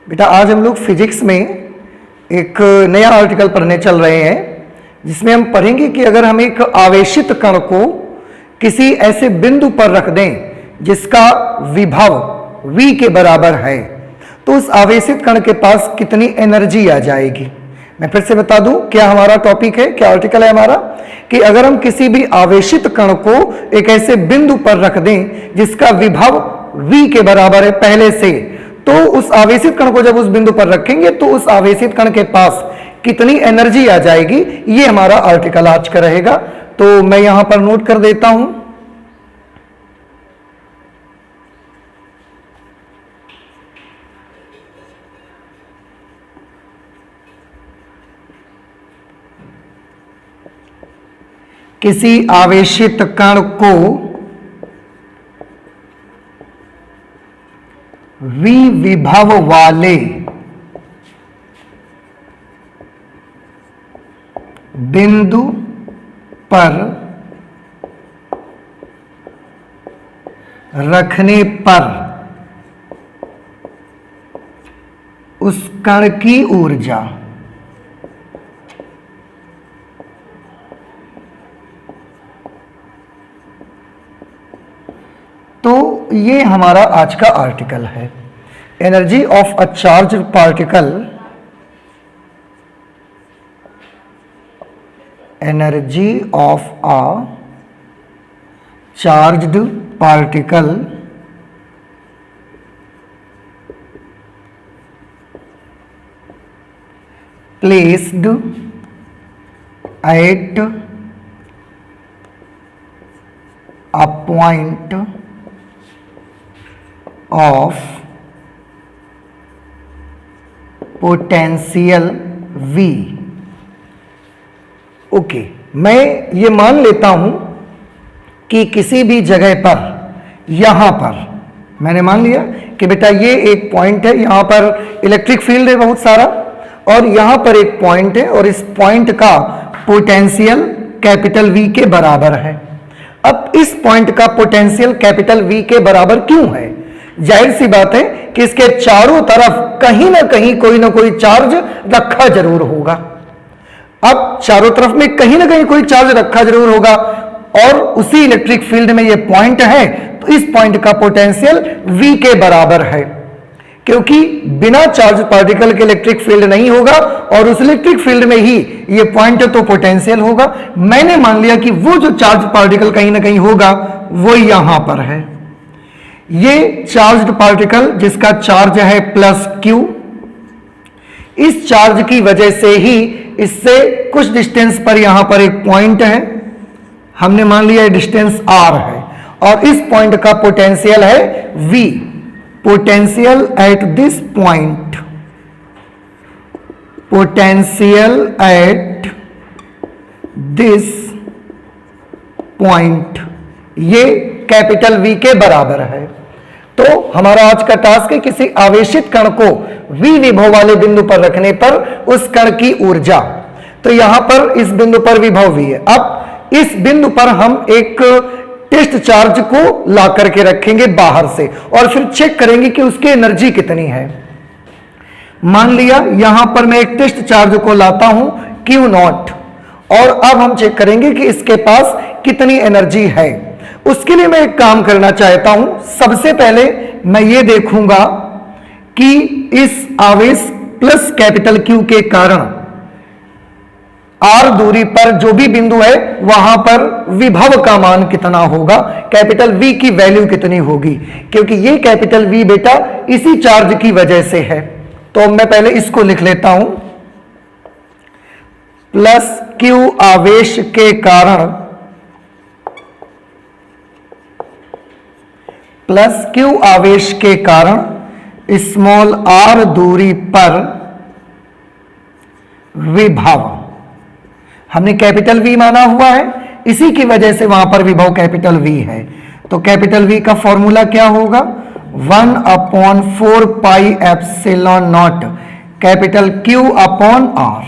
बेटा आज हम लोग फिजिक्स में एक नया आर्टिकल पढ़ने चल रहे हैं जिसमें हम पढ़ेंगे कि अगर हम एक आवेशित कण को किसी ऐसे बिंदु पर रख दें जिसका विभव v के बराबर है तो उस आवेशित कण के पास कितनी एनर्जी आ जाएगी। मैं फिर से बता दूं क्या हमारा टॉपिक है, क्या आर्टिकल है हमारा, कि अगर हम किसी भी आवेशित कण को एक ऐसे बिंदु पर रख दें जिसका विभव v के बराबर है पहले से, तो उस आवेशित कण को जब उस बिंदु पर रखेंगे तो उस आवेशित कण के पास कितनी एनर्जी आ जाएगी, ये हमारा आर्टिकल आज का रहेगा। तो मैं यहां पर नोट कर देता हूं। किसी आवेशित कण को v विभव वाले बिंदु पर रखने पर उस कण की ऊर्जा तो ये हमारा आज का आर्टिकल है। Energy of a charge particle, energy of a charged particle placed at a point of potential V। Okay, मैं ये मान लेता हूं कि किसी भी जगह पर, यहां पर मैंने मान लिया कि बेटा ये एक पॉइंट है, यहां पर इलेक्ट्रिक फील्ड है बहुत सारा, और यहां पर एक पॉइंट है और इस पॉइंट का पोटेंशियल कैपिटल V के बराबर है। अब इस पॉइंट का पोटेंशियल कैपिटल V के बराबर क्यों है? जाहिर सी बात है कि इसके चारों तरफ कहीं ना कहीं कोई ना कोई चार्ज रखा जरूर होगा। अब चारों तरफ में कहीं ना कहीं कोई चार्ज रखा जरूर होगा और उसी इलेक्ट्रिक फील्ड में ये पॉइंट है, तो इस पॉइंट का पोटेंशियल V के बराबर है, क्योंकि बिना चार्ज पार्टिकल के इलेक्ट्रिक फील्ड नहीं होगा और उस इलेक्ट्रिक फील्ड में ही ये पॉइंट तो पोटेंशियल होगा। मैंने मान लिया कि वो जो चार्ज पार्टिकल कहीं ना कहीं होगा वो यहां पर है। ये चार्ज्ड पार्टिकल जिसका चार्ज है +Q, इस चार्ज की वजह से ही इससे कुछ डिस्टेंस पर यहां पर एक पॉइंट है, हमने मान लिया डिस्टेंस R है, और इस पॉइंट का पोटेंशियल है V। Potential at this point, potential at this point, ये कैपिटल V के बराबर है। तो हमारा आज का टास्क है किसी आवेशित कण को V विभव वाले बिंदु पर रखने पर उस कण की ऊर्जा। तो यहां पर इस बिंदु पर विभव V है। अब इस बिंदु पर हम एक टेस्ट चार्ज को ला करके रखेंगे बाहर से और फिर चेक करेंगे कि उसकी एनर्जी कितनी है। मान लिया यहां पर मैं एक टेस्ट चार्ज को लाता हूं Q0, और अब हम चेक करेंगे कि इसके पास कितनी एनर्जी है। उसके लिए मैं एक काम करना चाहता हूं। सबसे पहले मैं ये देखूंगा कि इस आवेश प्लस कैपिटल Q के कारण R दूरी पर जो भी बिंदु है वहां पर विभव का मान कितना होगा, कैपिटल V की वैल्यू कितनी होगी, क्योंकि ये कैपिटल V बेटा इसी चार्ज की वजह से है। तो मैं पहले इसको लिख लेता हूं, +Q आवेश के कारण, +Q आवेश के कारण स्मॉल r दूरी पर विभव हमने कैपिटल V माना हुआ है, इसी की वजह से वहां पर विभव कैपिटल V है। तो कैपिटल V का फॉर्मूला क्या होगा, 1/4 pi epsilon nought capital Q upon R।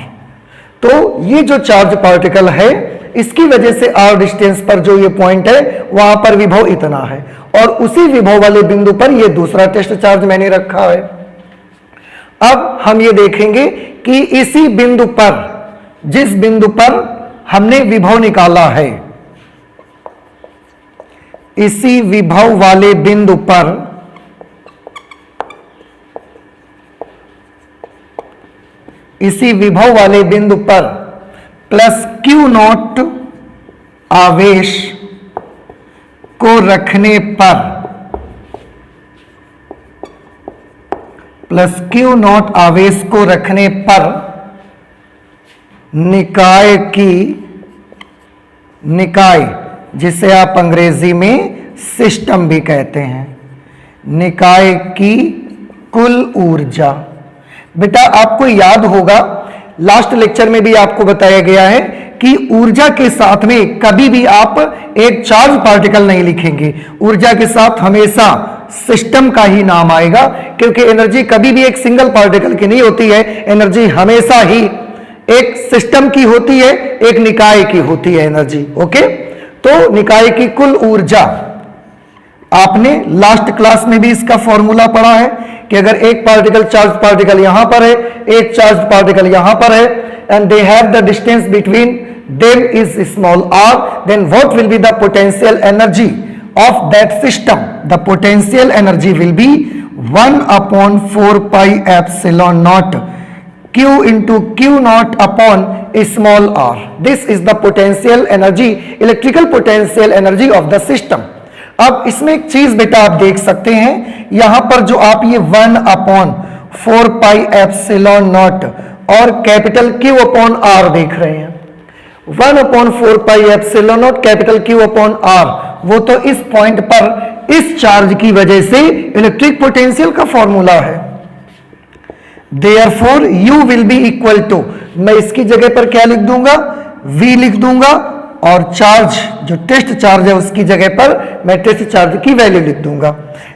तो ये जो चार्ज पार्टिकल है इसकी वजह से r डिस्टेंस पर जो ये पॉइंट है वहां पर विभव इतना है, और उसी विभव वाले बिंदु पर ये दूसरा टेस्ट चार्ज मैंने रखा है। अब हम ये देखेंगे कि इसी बिंदु पर, जिस बिंदु पर हमने विभव निकाला है, इसी विभव वाले बिंदु पर इसी विभव वाले बिंदु पर प्लस क्यू नॉट आवेश को रखने पर, प्लस क्यू नॉट आवेश को रखने पर निकाय जिसे आप अंग्रेजी में सिस्टम भी कहते हैं, निकाय की कुल ऊर्जा। बेटा आपको याद होगा लास्ट लेक्चर में भी आपको बताया गया है कि ऊर्जा के साथ में कभी भी आप एक चार्ज पार्टिकल नहीं लिखेंगे, ऊर्जा के साथ हमेशा सिस्टम का ही नाम आएगा, क्योंकि एनर्जी कभी भी एक सिंगल पार्टिकल की नहीं होती है, एनर्जी हमेशा ही एक सिस्टम की होती है, एक निकाय की होती है एनर्जी। ओके, तो निकाय की कुल ऊर्जा, आपने लास्ट क्लास में भी इसका फॉर्मूला पढ़ा है कि अगर एक पार्टिकल चार्ज पार्टिकल यहां पर है, एक चार्ज पार्टिकल यहां पर है, and they have the distance between them is small r, then what will be the potential energy of that system? The potential energy will be 1/4 pi epsilon naught q into q naught upon small r. This is the potential energy, electrical potential energy of the system. अब इसमें एक चीज बेटा आप देख सकते हैं, यहां पर जो आप ये 1/4 pi epsilon naught और कैपिटल Q अपॉन R देख रहे हैं, 1/4 pi epsilon naught capital Q upon R, वो तो इस पॉइंट पर इस चार्ज की वजह से इलेक्ट्रिक पोटेंशियल का फॉर्मूला है। Therefore U will be equal to, मैं इसकी जगह पर क्या लिख दूंगा? V लिख दूंगा, और चार्ज जो टेस्ट चार्ज है उसकी जगह पर मैं टेस्ट चार्ज की वैल्यू लिख दूंगा।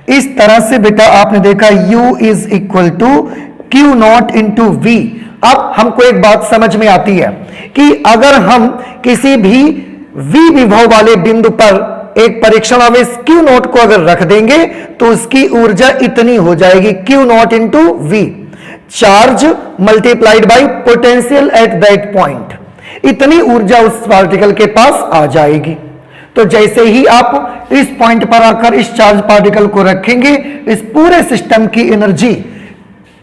इस तरह से बेटा आपने देखा U is equal to Q nought into V। अब हमको एक बात समझ में आती है कि अगर हम किसी भी V विभव वाले बिंदु पर एक परीक्षण आवेश Q नॉट को अगर रख देंगे तो उसकी ऊर्जा इतनी हो जाएगी, Q nought into V, charge multiplied by potential at that point, इतनी ऊर्जा उस पार्टिकल के पास आ जाएगी। तो जैसे ही आप इस पॉइंट पर आकर इस चार्ज पार्टिकल को रखेंगे, इस पूरे सिस्टम की energy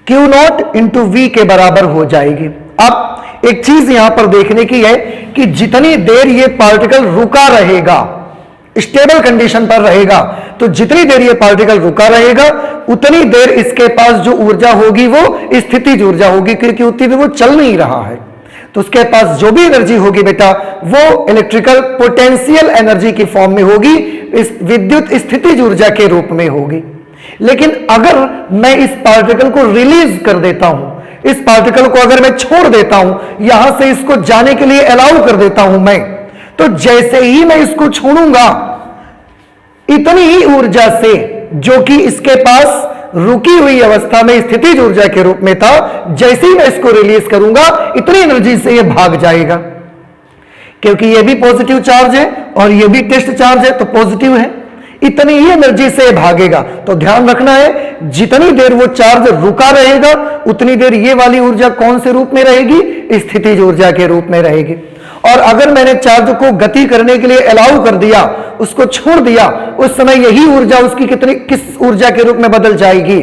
Q nought into V के बराबर हो जाएगी। अब एक चीज यहां पर देखने की है कि जितनी देर ये पार्टिकल रुका रहेगा, स्टेबल कंडीशन पर रहेगा, तो जितनी देर ये पार्टिकल रुका रहेगा उतनी देर इसके पास जो ऊर्जा होगी वो स्थितिज ऊर्जा होगी, क्योंकि उतनी देर वो चल नहीं रहा है। तो उसके पास जो भी एनर्जी होगी बेटा वो इलेक्ट्रिकल पोटेंशियल एनर्जी की फॉर्म में होगी, इस विद्युत स्थितिज ऊर्जा के रूप में होगी। लेकिन अगर मैं इस पार्टिकल को रिलीज कर देता हूं, इस पार्टिकल को अगर मैं छोड़ देता हूं, यहां से इसको जाने के लिए अलाउ कर देता हूं मैं, तो जैसे ही मैं इसको छोड़ूंगा इतनी ही ऊर्जा से जो कि इसके पास रुकी हुई अवस्था में स्थितिज ऊर्जा के रूप में था, जैसे ही मैं इसको रिलीज करूंगा इतनी एनर्जी से ये भाग जाएगा, क्योंकि ये भी पॉजिटिव चार्ज है और ये भी टेस्ट चार्ज है तो पॉजिटिव है, इतनी ही एनर्जी से भागेगा। तो ध्यान रखना है जितनी देर वो चार्ज रुका रहेगा उतनी देर ये वाली ऊर्जा कौन से रूप में रहेगी? स्थितिज ऊर्जा के रूप में रहेगी। और अगर मैंने चार्ज को गति करने के लिए अलाउ कर दिया, उसको छोड़ दिया, उस समय यही ऊर्जा उसकी किस ऊर्जा के रूप में बदल जाएगी?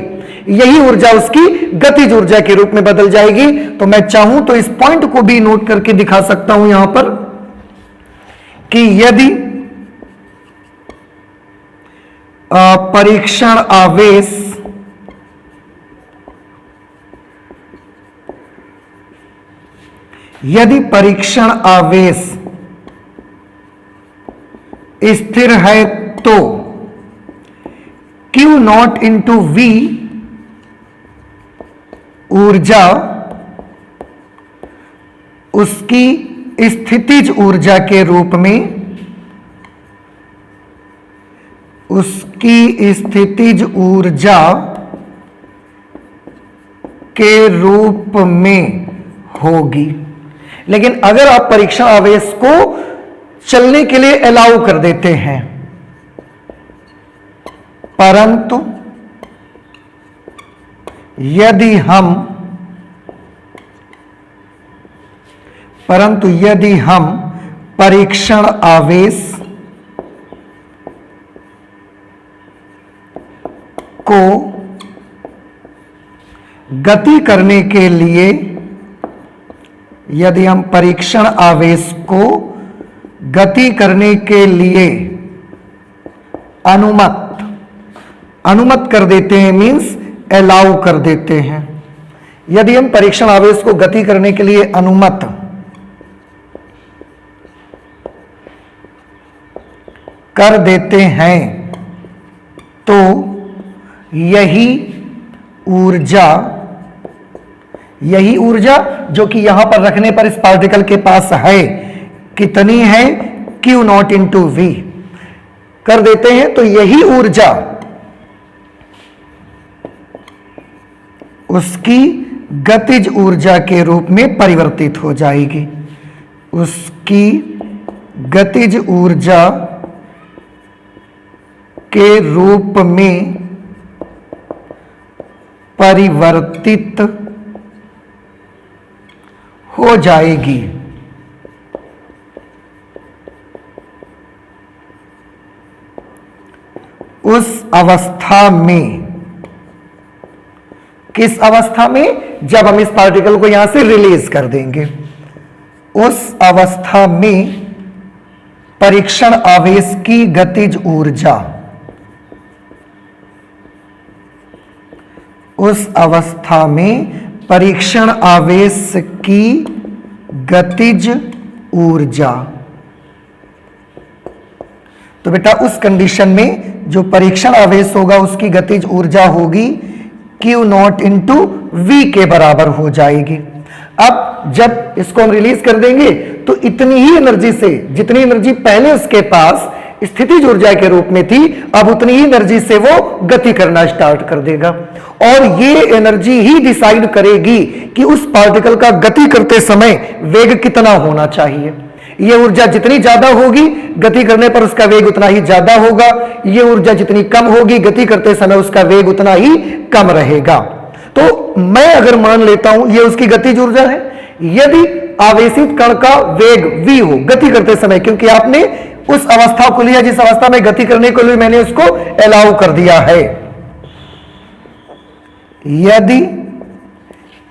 यही ऊर्जा उसकी गतिज ऊर्जा के रूप में बदल जाएगी। तो मैं चाहूं तो इस पॉइंट को भी नोट करके दिखा सकता हूं यहां पर कि यदि परीक्षण आवेश स्थिर है तो Q नॉट इंटू V ऊर्जा उसकी स्थितिज ऊर्जा के रूप में, उसकी स्थितिज ऊर्जा के रूप में होगी। लेकिन अगर आप परीक्षण आवेश को चलने के लिए अलाउ कर देते हैं, परंतु यदि हम परंतु यदि हम परीक्षण आवेश को गति करने के लिए, यदि हम परीक्षण आवेश को गति करने के लिए अनुमत कर देते हैं, मीन्स अलाउ कर देते हैं, यदि हम परीक्षण आवेश को गति करने के लिए अनुमत कर देते हैं, तो यही ऊर्जा जो कि यहां पर रखने पर इस पार्टिकल के पास है, कितनी है, Q नॉट इंटू V कर देते हैं, तो यही ऊर्जा उसकी गतिज ऊर्जा के रूप में परिवर्तित हो जाएगी, उसकी गतिज ऊर्जा के रूप में परिवर्तित हो जाएगी। उस अवस्था में, किस अवस्था में, जब हम इस पार्टिकल को यहां से रिलीज कर देंगे, उस अवस्था में परीक्षण आवेश की गतिज ऊर्जा, उस अवस्था में परीक्षण आवेश की गतिज ऊर्जा, तो बेटा उस कंडीशन में जो परीक्षण आवेश होगा उसकी गतिज ऊर्जा होगी Q नॉट इंटू V के बराबर हो जाएगी। अब जब इसको हम रिलीज कर देंगे तो इतनी ही एनर्जी से, जितनी एनर्जी पहले उसके पास स्थितिज ऊर्जा के रूप में थी, अब उतनी ही एनर्जी से वो गति करना स्टार्ट कर देगा, और ये एनर्जी ही डिसाइड करेगी कि उस पार्टिकल का गति करते समय वेग कितना होना चाहिए। ये ऊर्जा जितनी ज्यादा होगी गति करने पर उसका वेग उतना ही ज्यादा होगा, ये ऊर्जा जितनी कम होगी गति करते समय उसका वेग उतना ही कम रहेगा। तो मैं अगर मान लेता हूं ये उसकी गतिज ऊर्जा है, यदि आवेशित कण का वेग v हो गति करते समय, क्योंकि आपने उस अवस्था को लिया जिस अवस्था में गति करने के लिए मैंने उसको अलाउ कर दिया है, यदि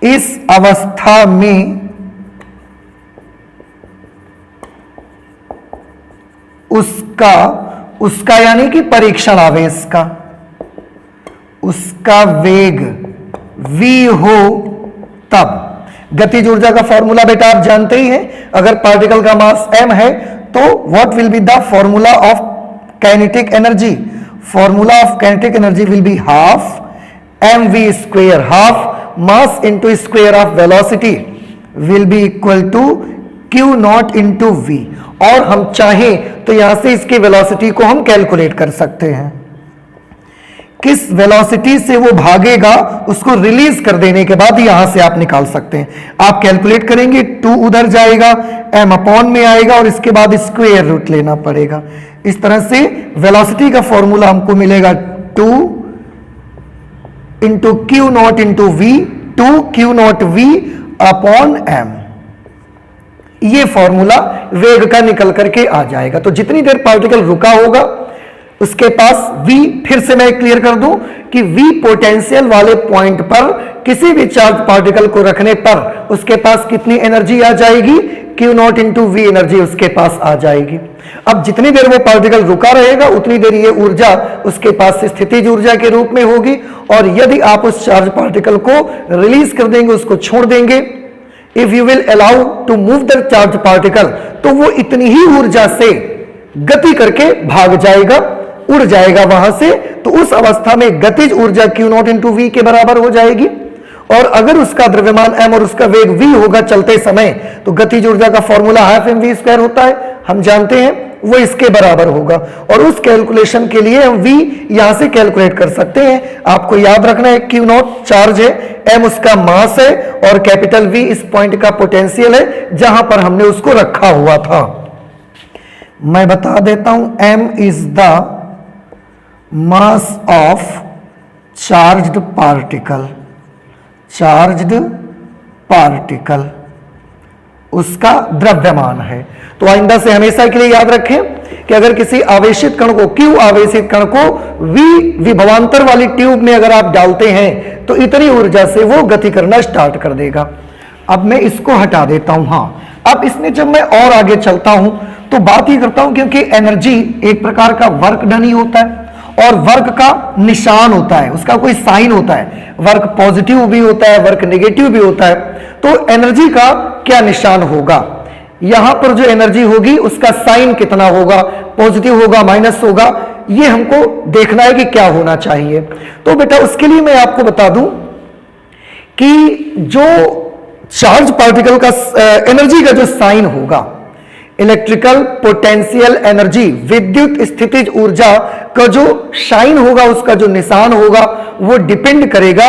इस अवस्था में उसका यानी कि परीक्षण आवेश का उसका वेग v हो, तब गतिज ऊर्जा का फॉर्मूला बेटा आप जानते ही हैं, अगर पार्टिकल का मास m है तो what will be the formula of kinetic energy, formula of kinetic energy will be half mv square, half mass into square of velocity will be equal to Q nought into V, और हम चाहें तो यहां से इसकी velocity को हम calculate कर सकते हैं, किस वेलोसिटी से वो भागेगा उसको रिलीज कर देने के बाद यहां से आप निकाल सकते हैं। आप कैलकुलेट करेंगे, 2 उधर जाएगा, m अपॉन में आएगा और इसके बाद स्क्वायर रूट लेना पड़ेगा। इस तरह से वेलोसिटी का फॉर्मूला हमको मिलेगा 2 into Q nought into V, 2Q not V upon m, ये फॉर्मूला वेग का निकल करके आ जाएगा। तो जितनी देर पार्टिकल रुका होगा उसके पास V, फिर से मैं क्लियर कर दूं कि V पोटेंशियल वाले पॉइंट पर किसी भी चार्ज पार्टिकल को रखने पर उसके पास कितनी एनर्जी आ जाएगी, Q nought into V energy उसके पास आ जाएगी। अब जितनी देर वो पार्टिकल रुका रहेगा उतनी देर ये ऊर्जा उसके पास स्थितिज ऊर्जा के रूप में होगी, और यदि आप उस चार्ज पार्टिकल को रिलीज कर देंगे, उसको छोड़ देंगे, if you will allow to move the charge particle, तो वो इतनी ही ऊर्जा से गति करके भाग जाएगा, उड़ जाएगा वहां से, तो उस अवस्था में गतिज ऊर्जा Q नॉट इंटू V के बराबर हो जाएगी। और अगर उसका द्रव्यमान m और उसका वेग v होगा चलते समय, तो गतिज ऊर्जा का फॉर्मूला हाफ mv स्क्वायर होता है, हम जानते हैं वो इसके बराबर होगा। और उस कैलकुलेशन के लिए हम v यहां से कैलकुलेट कर सकते हैं। आपको याद रखना है Q नॉट चार्ज है, m उसका मास है, और कैपिटल V इस पॉइंट का पोटेंशियल है जहां पर हमने उसको रखा हुआ था। मैं बता देता हूं, m is the mass of charged particle, उसका द्रव्यमान है। तो आइंदा से हमेशा के लिए याद रखें कि अगर किसी आवेशित कण को, Q आवेशित कण को V विभवांतर वाली ट्यूब में अगर आप डालते हैं तो इतनी ऊर्जा से वो गति करना स्टार्ट कर देगा। अब मैं इसको हटा देता हूं। हाँ, अब इसमें जब मैं और आगे चलता हूं तो बात ही करता हूं, क्योंकि एनर्जी एक प्रकार का वर्क डन ही होता है और वर्क का निशान होता है, उसका कोई साइन होता है। वर्क पॉजिटिव भी होता है, वर्क नेगेटिव भी होता है। तो एनर्जी का क्या निशान होगा, यहां पर जो एनर्जी होगी उसका साइन कितना होगा, पॉजिटिव होगा, माइनस होगा, ये हमको देखना है कि क्या होना चाहिए। तो बेटा उसके लिए मैं आपको बता दूं कि जो चार्ज पार्टिकल का एनर्जी का जो साइन होगा, इलेक्ट्रिकल पोटेंशियल एनर्जी, विद्युत स्थितिज ऊर्जा का जो साइन होगा, उसका जो निशान होगा, वो डिपेंड करेगा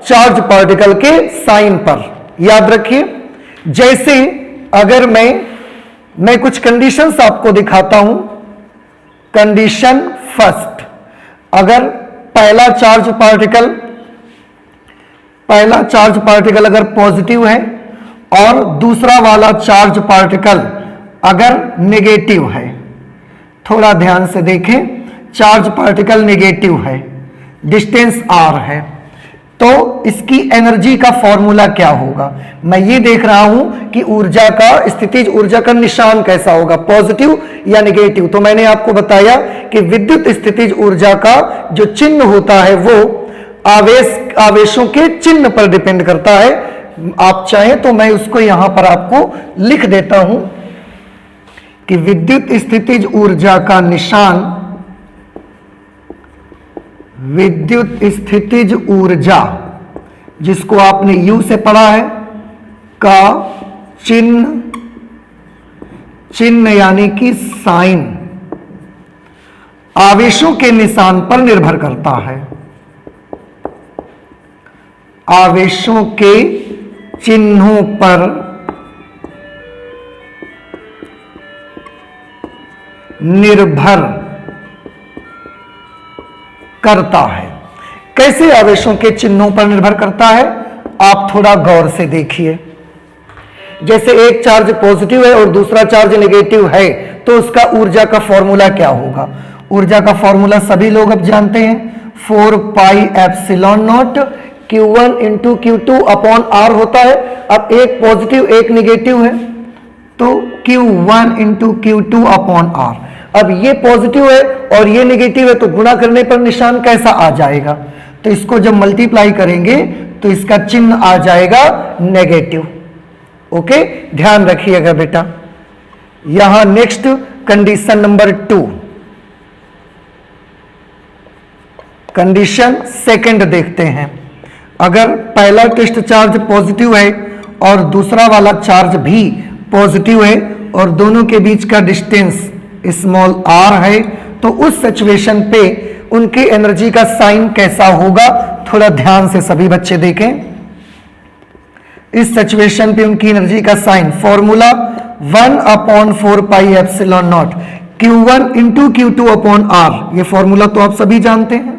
चार्ज पार्टिकल के साइन पर। याद रखिए, जैसे अगर मैं कुछ कंडीशंस आपको दिखाता हूं। कंडीशन फर्स्ट, अगर पहला चार्ज पार्टिकल अगर पॉजिटिव है और दूसरा वाला चार्ज पार्टिकल अगर नेगेटिव है, थोड़ा ध्यान से देखें, चार्ज पार्टिकल नेगेटिव है, डिस्टेंस r है, तो इसकी एनर्जी का फॉर्मूला क्या होगा। मैं ये देख रहा हूं कि ऊर्जा का, स्थितिज ऊर्जा का निशान कैसा होगा, पॉजिटिव या नेगेटिव। तो मैंने आपको बताया कि विद्युत स्थितिज ऊर्जा का जो चिन्ह होता है वो आवेशों के चिन्ह पर डिपेंड करता है। आप चाहें तो मैं उसको यहां पर आपको लिख देता हूं कि विद्युत स्थितिज ऊर्जा का निशान, विद्युत स्थितिज ऊर्जा जिसको आपने U से पढ़ा है, का चिन्ह यानी कि साइन आवेशों के निशान पर निर्भर करता है। आवेशों के चिन्हों पर निर्भर करता है। कैसे आवेशों के चिन्हों पर निर्भर करता है, आप थोड़ा गौर से देखिए। जैसे एक चार्ज पॉजिटिव है और दूसरा चार्ज नेगेटिव है, तो उसका ऊर्जा का फॉर्मूला क्या होगा। ऊर्जा का फॉर्मूला सभी लोग अब जानते हैं, 4 पाई epsilon nought Q1 into Q2 upon R होता है। अब एक पॉजिटिव एक नेगेटिव है, तो Q1 into Q2 upon R। अब ये पॉजिटिव है और ये नेगेटिव है, तो गुणा करने पर निशान कैसा आ जाएगा, तो इसको जब मल्टीप्लाई करेंगे तो इसका चिन्ह आ जाएगा नेगेटिव। ओके, ध्यान रखिएगा बेटा। यहां next condition number 2, condition second देखते हैं। अगर पहला टेस्ट चार्ज पॉजिटिव है और दूसरा वाला चार्ज भी पॉजिटिव है और दोनों के बीच का डिस्टेंस स्मॉल r है, तो उस सिचुएशन पे उनकी एनर्जी का साइन कैसा होगा, थोड़ा ध्यान से सभी बच्चे देखें। इस सिचुएशन पे उनकी एनर्जी का sign, formula 1/4 pi epsilon nought Q1 into Q2 upon R। ये फॉर्मूला तो आप सभी जानते हैं।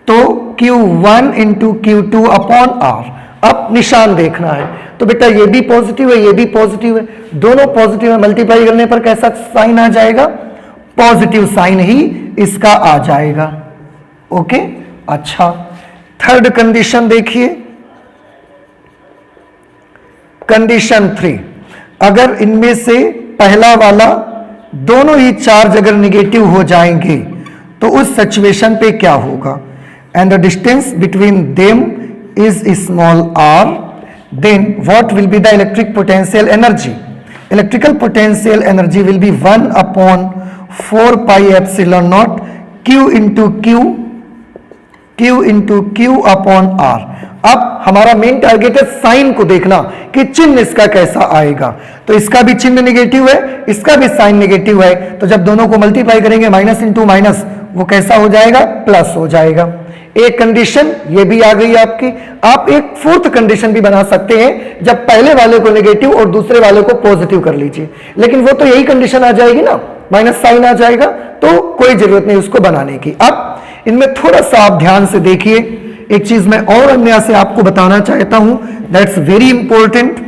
तो Q1 into Q2 upon R। अब निशान देखना है, तो बेटा ये भी पॉजिटिव है, ये भी पॉजिटिव है, दोनों पॉजिटिव है, मल्टीप्लाई करने पर कैसा साइन आ जाएगा, पॉजिटिव साइन ही इसका आ जाएगा। ओके, अच्छा, थर्ड कंडीशन देखिए, कंडीशन 3। अगर इनमें से पहला वाला दोनों ही चार्ज अगर निगेटिव हो जाएंगे तो उस सिचुएशन पे क्या होगा, and the distance between them is small r, then what will be the electric potential energy? Electrical potential energy will be 1/4 pi epsilon naught q into q upon r। अब हमारा main target है sign को देखना कि चिन्ह इसका कैसा आएगा। तो इसका भी चिन्ह नेगेटिव है, इसका भी साइन नेगेटिव है, तो जब दोनों को मल्टीप्लाई करेंगे माइनस इंटू माइनस, वो कैसा हो जाएगा, प्लस हो जाएगा। एक कंडीशन ये भी आ गई आपकी। आप एक फोर्थ कंडीशन भी बना सकते हैं, जब पहले वाले को नेगेटिव और दूसरे वाले को पॉजिटिव कर लीजिए, लेकिन वो तो यही कंडीशन आ जाएगी ना, माइनस साइन आ जाएगा, तो कोई जरूरत नहीं उसको बनाने की। अब इनमें थोड़ा सा आप ध्यान से देखिए, एक चीज मैं और अन्य से आपको बताना चाहता हूं, दैट्स वेरी इंपॉर्टेंट।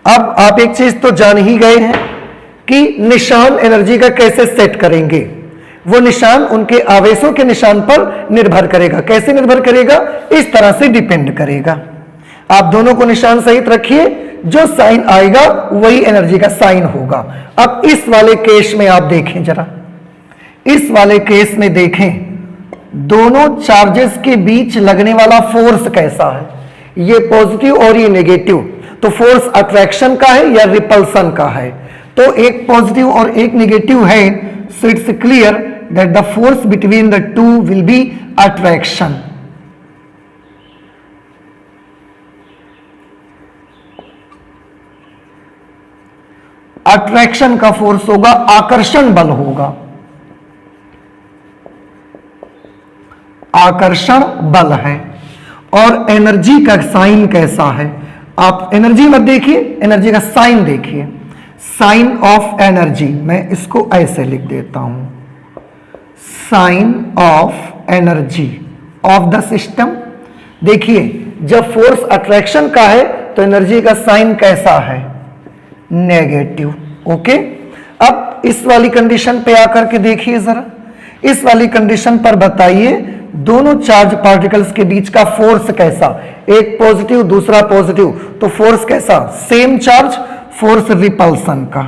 अब आप एक चीज तो जान ही गए हैं कि निशान एनर्जी का कैसे सेट करेंगे। वो निशान उनके आवेशों के निशान पर निर्भर करेगा। कैसे निर्भर करेगा? इस तरह से डिपेंड करेगा। आप दोनों को निशान सहित रखिए, जो साइन आएगा वही एनर्जी का साइन होगा। अब इस वाले केस में आप देखें जरा, इस वाले केस में देखें दोनों चार्जेस के बीच लगने वाला फोर्स कैसा है। ये पॉजिटिव और ये नेगेटिव, तो फोर्स अट्रैक्शन का है या रिपल्सन का है? तो एक पॉजिटिव और एक नेगेटिव है, so it's clear that the force between the two will be attraction. Attraction का फोर्स होगा, आकर्षण बल होगा, आकर्षण बल है। और एनर्जी का साइन कैसा है? आप एनर्जी मत देखिए, एनर्जी का साइन देखिए। साइन ऑफ एनर्जी, मैं इसको ऐसे लिख देता हूं, sign of energy of the system. देखिए जब फोर्स अट्रैक्शन का है तो एनर्जी का साइन कैसा है? नेगेटिव। ओके, अब इस वाली कंडीशन पे आकर के देखिए जरा, इस वाली कंडीशन पर बताइए दोनों चार्ज पार्टिकल्स के बीच का फोर्स कैसा? एक पॉजिटिव दूसरा पॉजिटिव, तो फोर्स कैसा? सेम चार्ज, फोर्स रिपल्सन का,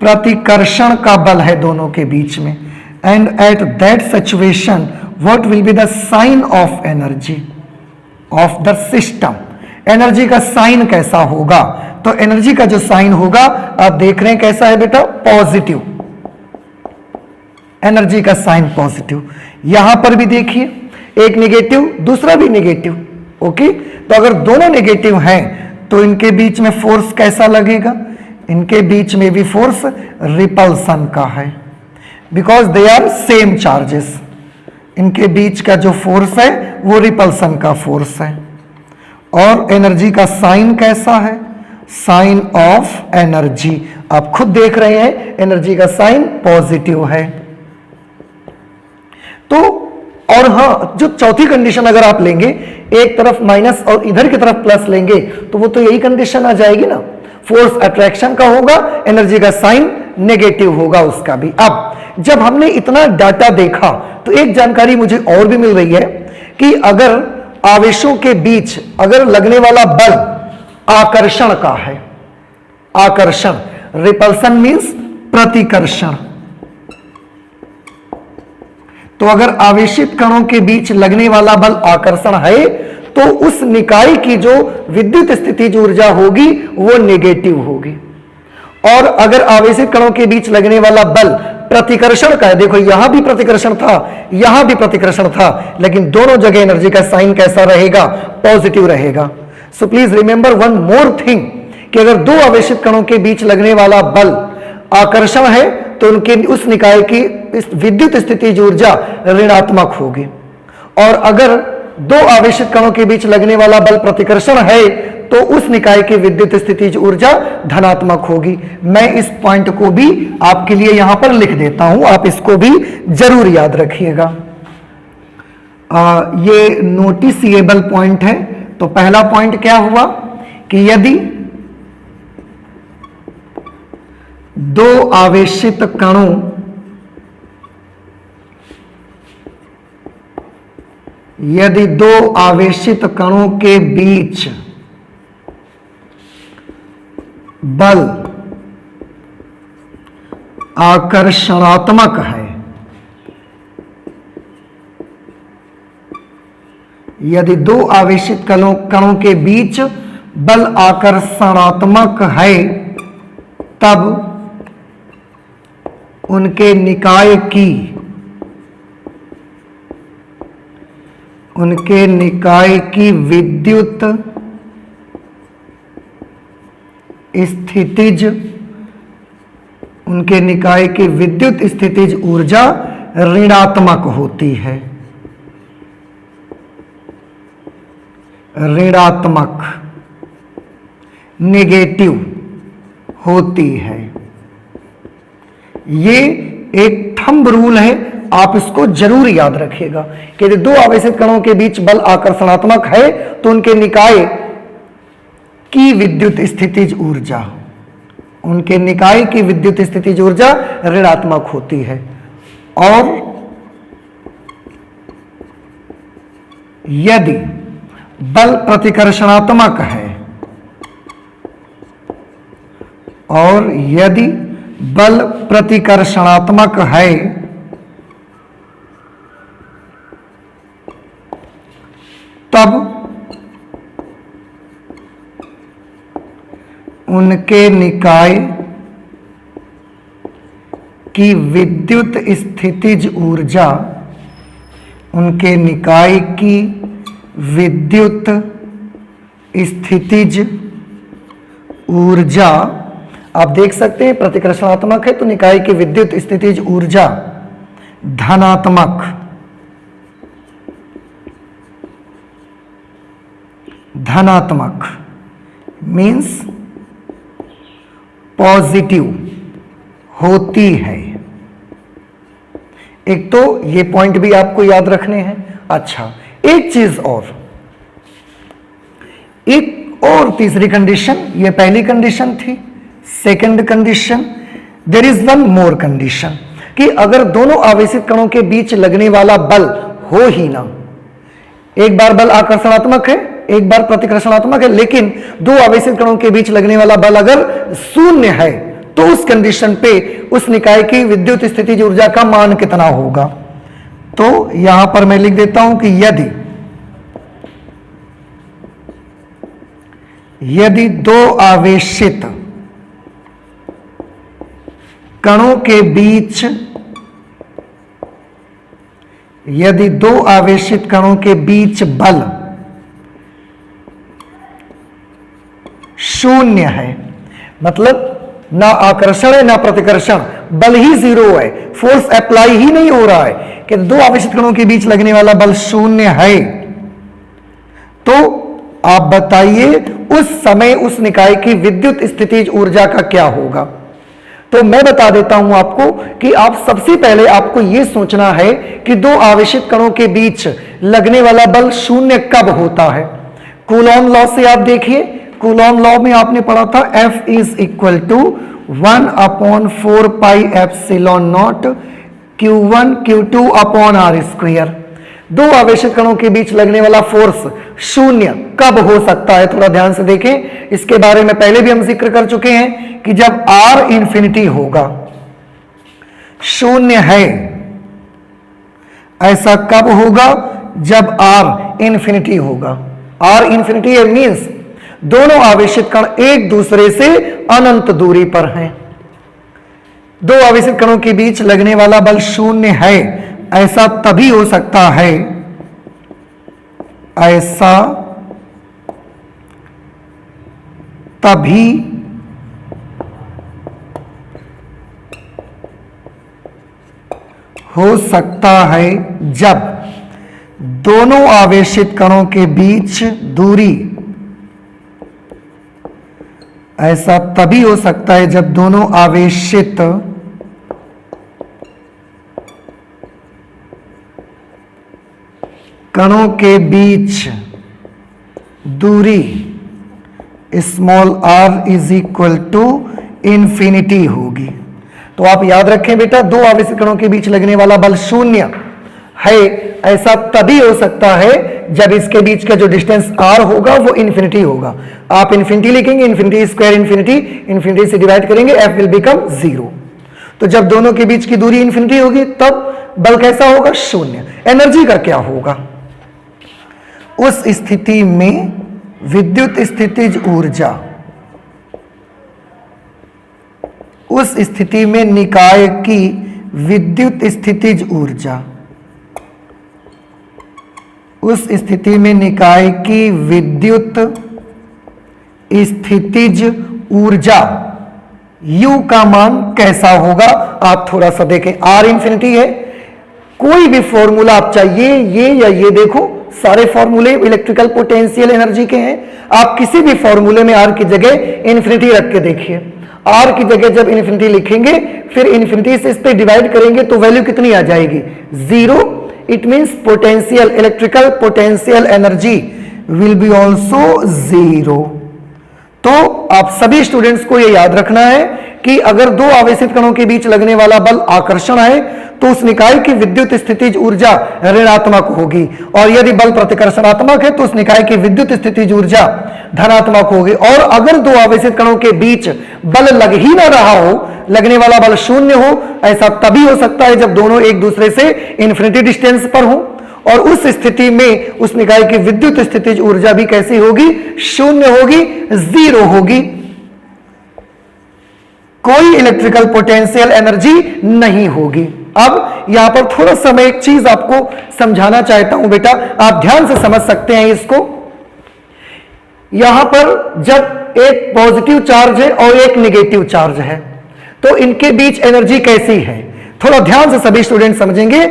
प्रतिकर्षण का बल है दोनों के बीच में। And at that situation what will be the sign of energy of the system? Energy का साइन कैसा होगा? तो एनर्जी का जो साइन होगा आप देख रहे हैं कैसा है बेटा? पॉजिटिव। एनर्जी का साइन पॉजिटिव। यहां पर भी देखिए एक नेगेटिव दूसरा भी नेगेटिव। ओके, तो अगर दोनों नेगेटिव हैं तो इनके बीच में फोर्स कैसा लगेगा? इनके बीच में भी फोर्स रिपल्सन का है, because they are same charges. इनके बीच का जो फोर्स है वो रिपल्सन का फोर्स है। और एनर्जी का साइन कैसा है? साइन ऑफ एनर्जी आप खुद देख रहे हैं, एनर्जी का साइन पॉजिटिव है। तो और हाँ, जो चौथी कंडीशन अगर आप लेंगे, एक तरफ माइनस और इधर की तरफ प्लस लेंगे, तो वो तो यही कंडीशन आ जाएगी ना, फोर्स अट्रैक्शन का होगा, एनर्जी का साइन नेगेटिव होगा उसका भी। अब जब हमने इतना डाटा देखा तो एक जानकारी मुझे और भी मिल रही है कि अगर आवेशों के बीच अगर लगने वाला बल आकर्षण का है, आकर्षण, रिपल्सन मींस प्रतिकर्षण, तो अगर आवेशित कणों के बीच लगने वाला बल आकर्षण है तो उस निकाय की जो विद्युत स्थितिज ऊर्जा होगी वो नेगेटिव होगी। और अगर आवेशित कणों के बीच लगने वाला बल प्रतिकर्षण का है, देखो यहां भी प्रतिकर्षण था यहां भी प्रतिकर्षण था, लेकिन दोनों जगह एनर्जी का साइन कैसा रहेगा? पॉजिटिव रहेगा। So please remember one more thing कि अगर दो आवेशित कणों के बीच लगने वाला बल आकर्षण है तो उनके उस निकाय की विद्युत स्थितिज ऊर्जा ऋणात्मक होगी। और अगर दो आवेशित कणों के बीच लगने वाला बल प्रतिकर्षण है तो उस निकाय की विद्युत स्थितिज ऊर्जा धनात्मक होगी। मैं इस पॉइंट को भी आपके लिए यहां पर लिख देता हूं, आप इसको भी जरूर याद रखिएगा। ये नोटिसिएबल पॉइंट है। तो पहला पॉइंट क्या हुआ कि यदि दो आवेशित कणों के बीच बल आकर्षणात्मक है, यदि दो आवेशित कणों के बीच बल आकर्षणात्मक है, तब उनके निकाय की विद्युत स्थितिज, उनके निकाय की विद्युत स्थितिज ऊर्जा ऋणात्मक होती है, ऋणात्मक, नेगेटिव होती है। ये एक थंब रूल है, आप इसको जरूर याद रखिएगा कि यदि दो आवेशित कणों के बीच बल आकर्षणात्मक है तो उनके निकाय की विद्युत स्थितिज ऊर्जा, उनके निकाय की विद्युत स्थितिज ऊर्जा ऋणात्मक होती है। और यदि बल प्रतिकर्षणात्मक है, और यदि बल प्रतिकर्षणात्मक है तब उनके निकाय की विद्युत स्थितिज ऊर्जा, उनके निकाय की विद्युत स्थितिज ऊर्जा, आप देख सकते हैं प्रतिकर्षणात्मक है तो निकाय की विद्युत स्थितिज ऊर्जा धनात्मक, धनात्मक मीन्स पॉजिटिव होती है। एक तो ये पॉइंट भी आपको याद रखने हैं। अच्छा, एक चीज और, एक और तीसरी कंडीशन, ये पहली कंडीशन थी। Second condition, there is one more condition, कि अगर दोनों आवेशित कणों के बीच लगने वाला बल हो ही ना, एक बार बल आकर्षणात्मक है, एक बार प्रतिकर्षणात्मक है, लेकिन दो आवेशित कणों के बीच लगने वाला बल अगर शून्य है तो उस कंडीशन पे उस निकाय की विद्युत स्थितिज ऊर्जा का मान कितना होगा। तो यहां पर मैं लिख देता हूं कि यदि दो आवेशित कणों के बीच, यदि दो आवेशित कणों के बीच बल शून्य है, मतलब ना आकर्षण है ना प्रतिकर्षण, बल ही जीरो है, फोर्स अप्लाई ही नहीं हो रहा है, कि दो आवेशित कणों के बीच लगने वाला बल शून्य है, तो आप बताइए उस समय उस निकाय की विद्युत स्थितिज ऊर्जा का क्या होगा। तो मैं बता देता हूं आपको कि आप सबसे पहले आपको यह सोचना है कि दो आवेशित कणों के बीच लगने वाला बल शून्य कब होता है। कूलॉम लॉ से आप देखिए, कूलॉम लॉ में आपने पढ़ा था F is equal to 1/4 pi epsilon nought Q1 Q2 upon R square. दो आवेशित कणों के बीच लगने वाला फोर्स शून्य कब हो सकता है, थोड़ा ध्यान से देखें। इसके बारे में पहले भी हम जिक्र कर चुके हैं कि जब R इंफिनिटी होगा, शून्य है, ऐसा कब होगा, जब R इंफिनिटी होगा। R इंफिनिटी मीन्स दोनों आवेशित कण एक दूसरे से अनंत दूरी पर हैं। दो आवेशित कणों के बीच लगने वाला बल शून्य है, ऐसा तभी हो सकता है, ऐसा तभी हो सकता है जब दोनों आवेशित कणों के बीच दूरी, ऐसा तभी हो सकता है जब दोनों आवेशित कणों के बीच दूरी small r is equal to infinity होगी। तो आप याद रखें बेटा, दो आवेशित कणों के बीच लगने वाला बल शून्य है, ऐसा तभी हो सकता है जब इसके बीच का जो डिस्टेंस r होगा वो इंफिनिटी होगा। आप इंफिनिटी लिखेंगे, इंफिनिटी स्क्वायर इंफिनिटी, इंफिनिटी से डिवाइड करेंगे, f विल बिकम 0। तो जब दोनों के बीच की दूरी इंफिनिटी होगी तब बल कैसा होगा, शून्य। एनर्जी का क्या होगा, उस स्थिति में विद्युत स्थितिज ऊर्जा, उस स्थिति में निकाय की विद्युत स्थितिज ऊर्जा, उस स्थिति में निकाय की विद्युत स्थितिज ऊर्जा U का मान कैसा होगा। आप थोड़ा सा देखें, R इंफिनिटी है, कोई भी फॉर्मूला आप चाहिए, ये या ये, देखो सारे फॉर्मूले इलेक्ट्रिकल पोटेंशियल एनर्जी के हैं। आप किसी भी फॉर्मूले में R की जगह इंफिनिटी रख के देखिए, R की जगह जब इंफिनिटी लिखेंगे फिर इंफिनिटी से इस पे डिवाइड करेंगे तो वैल्यू कितनी आ जाएगी, 0। It means potential, electrical potential energy will B also 0। तो आप सभी स्टूडेंट्स को यह याद रखना है कि अगर दो आवेशित कणों के बीच लगने वाला बल आकर्षण है तो उस निकाय की विद्युत स्थितिज ऊर्जा ऋणात्मक होगी, और यदि बल प्रतिकर्षणात्मक है तो उस निकाय की विद्युत स्थितिज ऊर्जा धनात्मक होगी। और अगर दो आवेशित कणों के बीच बल लग ही ना रहा हो, लगने वाला बल शून्य हो, ऐसा तभी हो सकता है जब दोनों एक दूसरे से इन्फिनिटी डिस्टेंस पर हो, और उस स्थिति में उस निकाय की विद्युत स्थितिज ऊर्जा भी कैसी होगी? शून्य होगी, जीरो होगी। कोई इलेक्ट्रिकल पोटेंशियल एनर्जी नहीं होगी। अब यहां पर थोड़ा सा मैं एक चीज आपको समझाना चाहता हूं बेटा, आप ध्यान से समझ सकते हैं इसको। यहां पर जब एक पॉजिटिव चार्ज है और एक नेगेटिव चार्ज है तो इनके बीच एनर्जी कैसी है, थोड़ा ध्यान से सभी स्टूडेंट समझेंगे।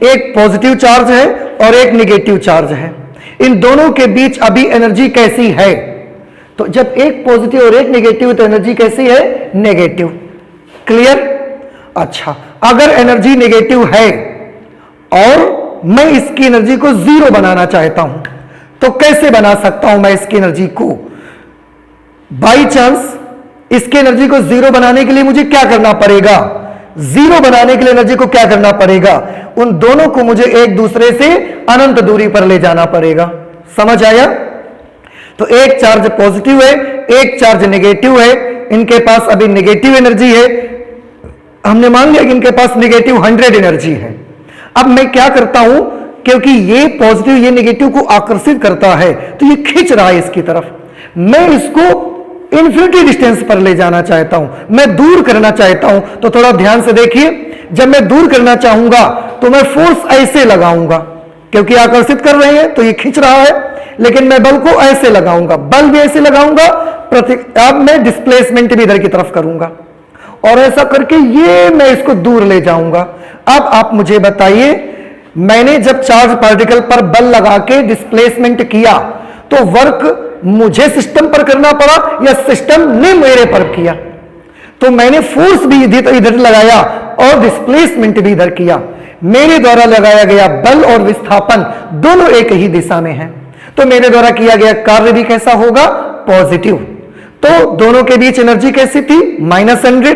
एक पॉजिटिव चार्ज है और एक नेगेटिव चार्ज है, इन दोनों के बीच अभी एनर्जी कैसी है? तो जब एक पॉजिटिव और एक नेगेटिव तो एनर्जी कैसी है? नेगेटिव। क्लियर? अच्छा, अगर एनर्जी नेगेटिव है और मैं इसकी एनर्जी को जीरो बनाना चाहता हूं तो कैसे बना सकता हूं मैं इसकी एनर्जी को? बाई चांस इसकी एनर्जी को जीरो बनाने के लिए मुझे क्या करना पड़ेगा? जीरो बनाने के लिए एनर्जी को क्या करना पड़ेगा? उन दोनों को मुझे एक दूसरे से अनंत दूरी पर ले जाना पड़ेगा। समझ आया? तो एक चार्ज पॉजिटिव है, एक चार्ज नेगेटिव है, इनके पास अभी नेगेटिव एनर्जी है। हमने मान लिया कि इनके पास नेगेटिव 100 एनर्जी है। अब मैं क्या करता हूं, क्योंकि ये पॉजिटिव ये नेगेटिव को आकर्षित करता है तो ये खींच रहा है इसकी तरफ, मैं इसको इन्फिनिटी डिस्टेंस पर ले जाना चाहता हूं, मैं दूर करना चाहता हूं। तो थोड़ा ध्यान से देखिए, जब मैं दूर करना चाहूंगा तो मैं फोर्स ऐसे लगाऊंगा, क्योंकि आकर्षित कर रहे हैं तो ये खींच रहा है, लेकिन मैं बल को ऐसे लगाऊंगा, बल भी ऐसे लगाऊंगा, अब मैं डिस्प्लेसमेंट भी इधर की तरफ करूंगा और ऐसा करके ये मैं इसको दूर ले जाऊंगा। अब आप मुझे बताइए, मैंने जब चार्ज पार्टिकल पर बल लगा के डिस्प्लेसमेंट किया तो वर्क मुझे सिस्टम पर करना पड़ा या सिस्टम ने मेरे पर किया? तो मैंने फोर्स भी इधर लगाया और डिस्प्लेसमेंट भी इधर किया। मेरे द्वारा लगाया गया बल और विस्थापन दोनों एक ही दिशा में है, तो मेरे द्वारा किया गया कार्य भी कैसा होगा? पॉजिटिव। तो दोनों के बीच एनर्जी कैसी थी? -100।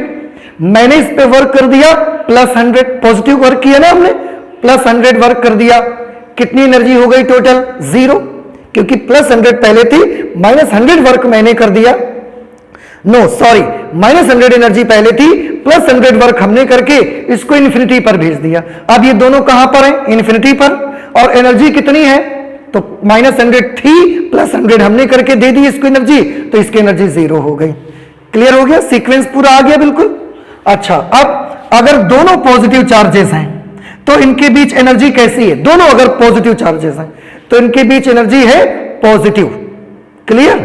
मैंने इस पे वर्क कर दिया +100, पॉजिटिव वर्क किया ना हमने, +100 वर्क कर दिया। कितनी एनर्जी हो गई टोटल? 0, क्योंकि +100 पहले थी, -100 वर्क मैंने कर दिया। नो सॉरी, -100 एनर्जी पहले थी, +100 वर्क हमने करके इसको इन्फिनिटी पर भेज दिया। अब ये दोनों कहां पर हैं? इन्फिनिटी पर। और एनर्जी कितनी है? तो -100 थी, +100 हमने करके दे दी इसको एनर्जी, तो इसकी एनर्जी 0 हो गई। क्लियर हो गया? सीक्वेंस पूरा आ गया बिल्कुल। अच्छा, अब अगर दोनों पॉजिटिव चार्जेस हैं तो इनके बीच एनर्जी कैसी है? दोनों अगर पॉजिटिव चार्जेस हैं तो इनके बीच एनर्जी है पॉजिटिव। क्लियर?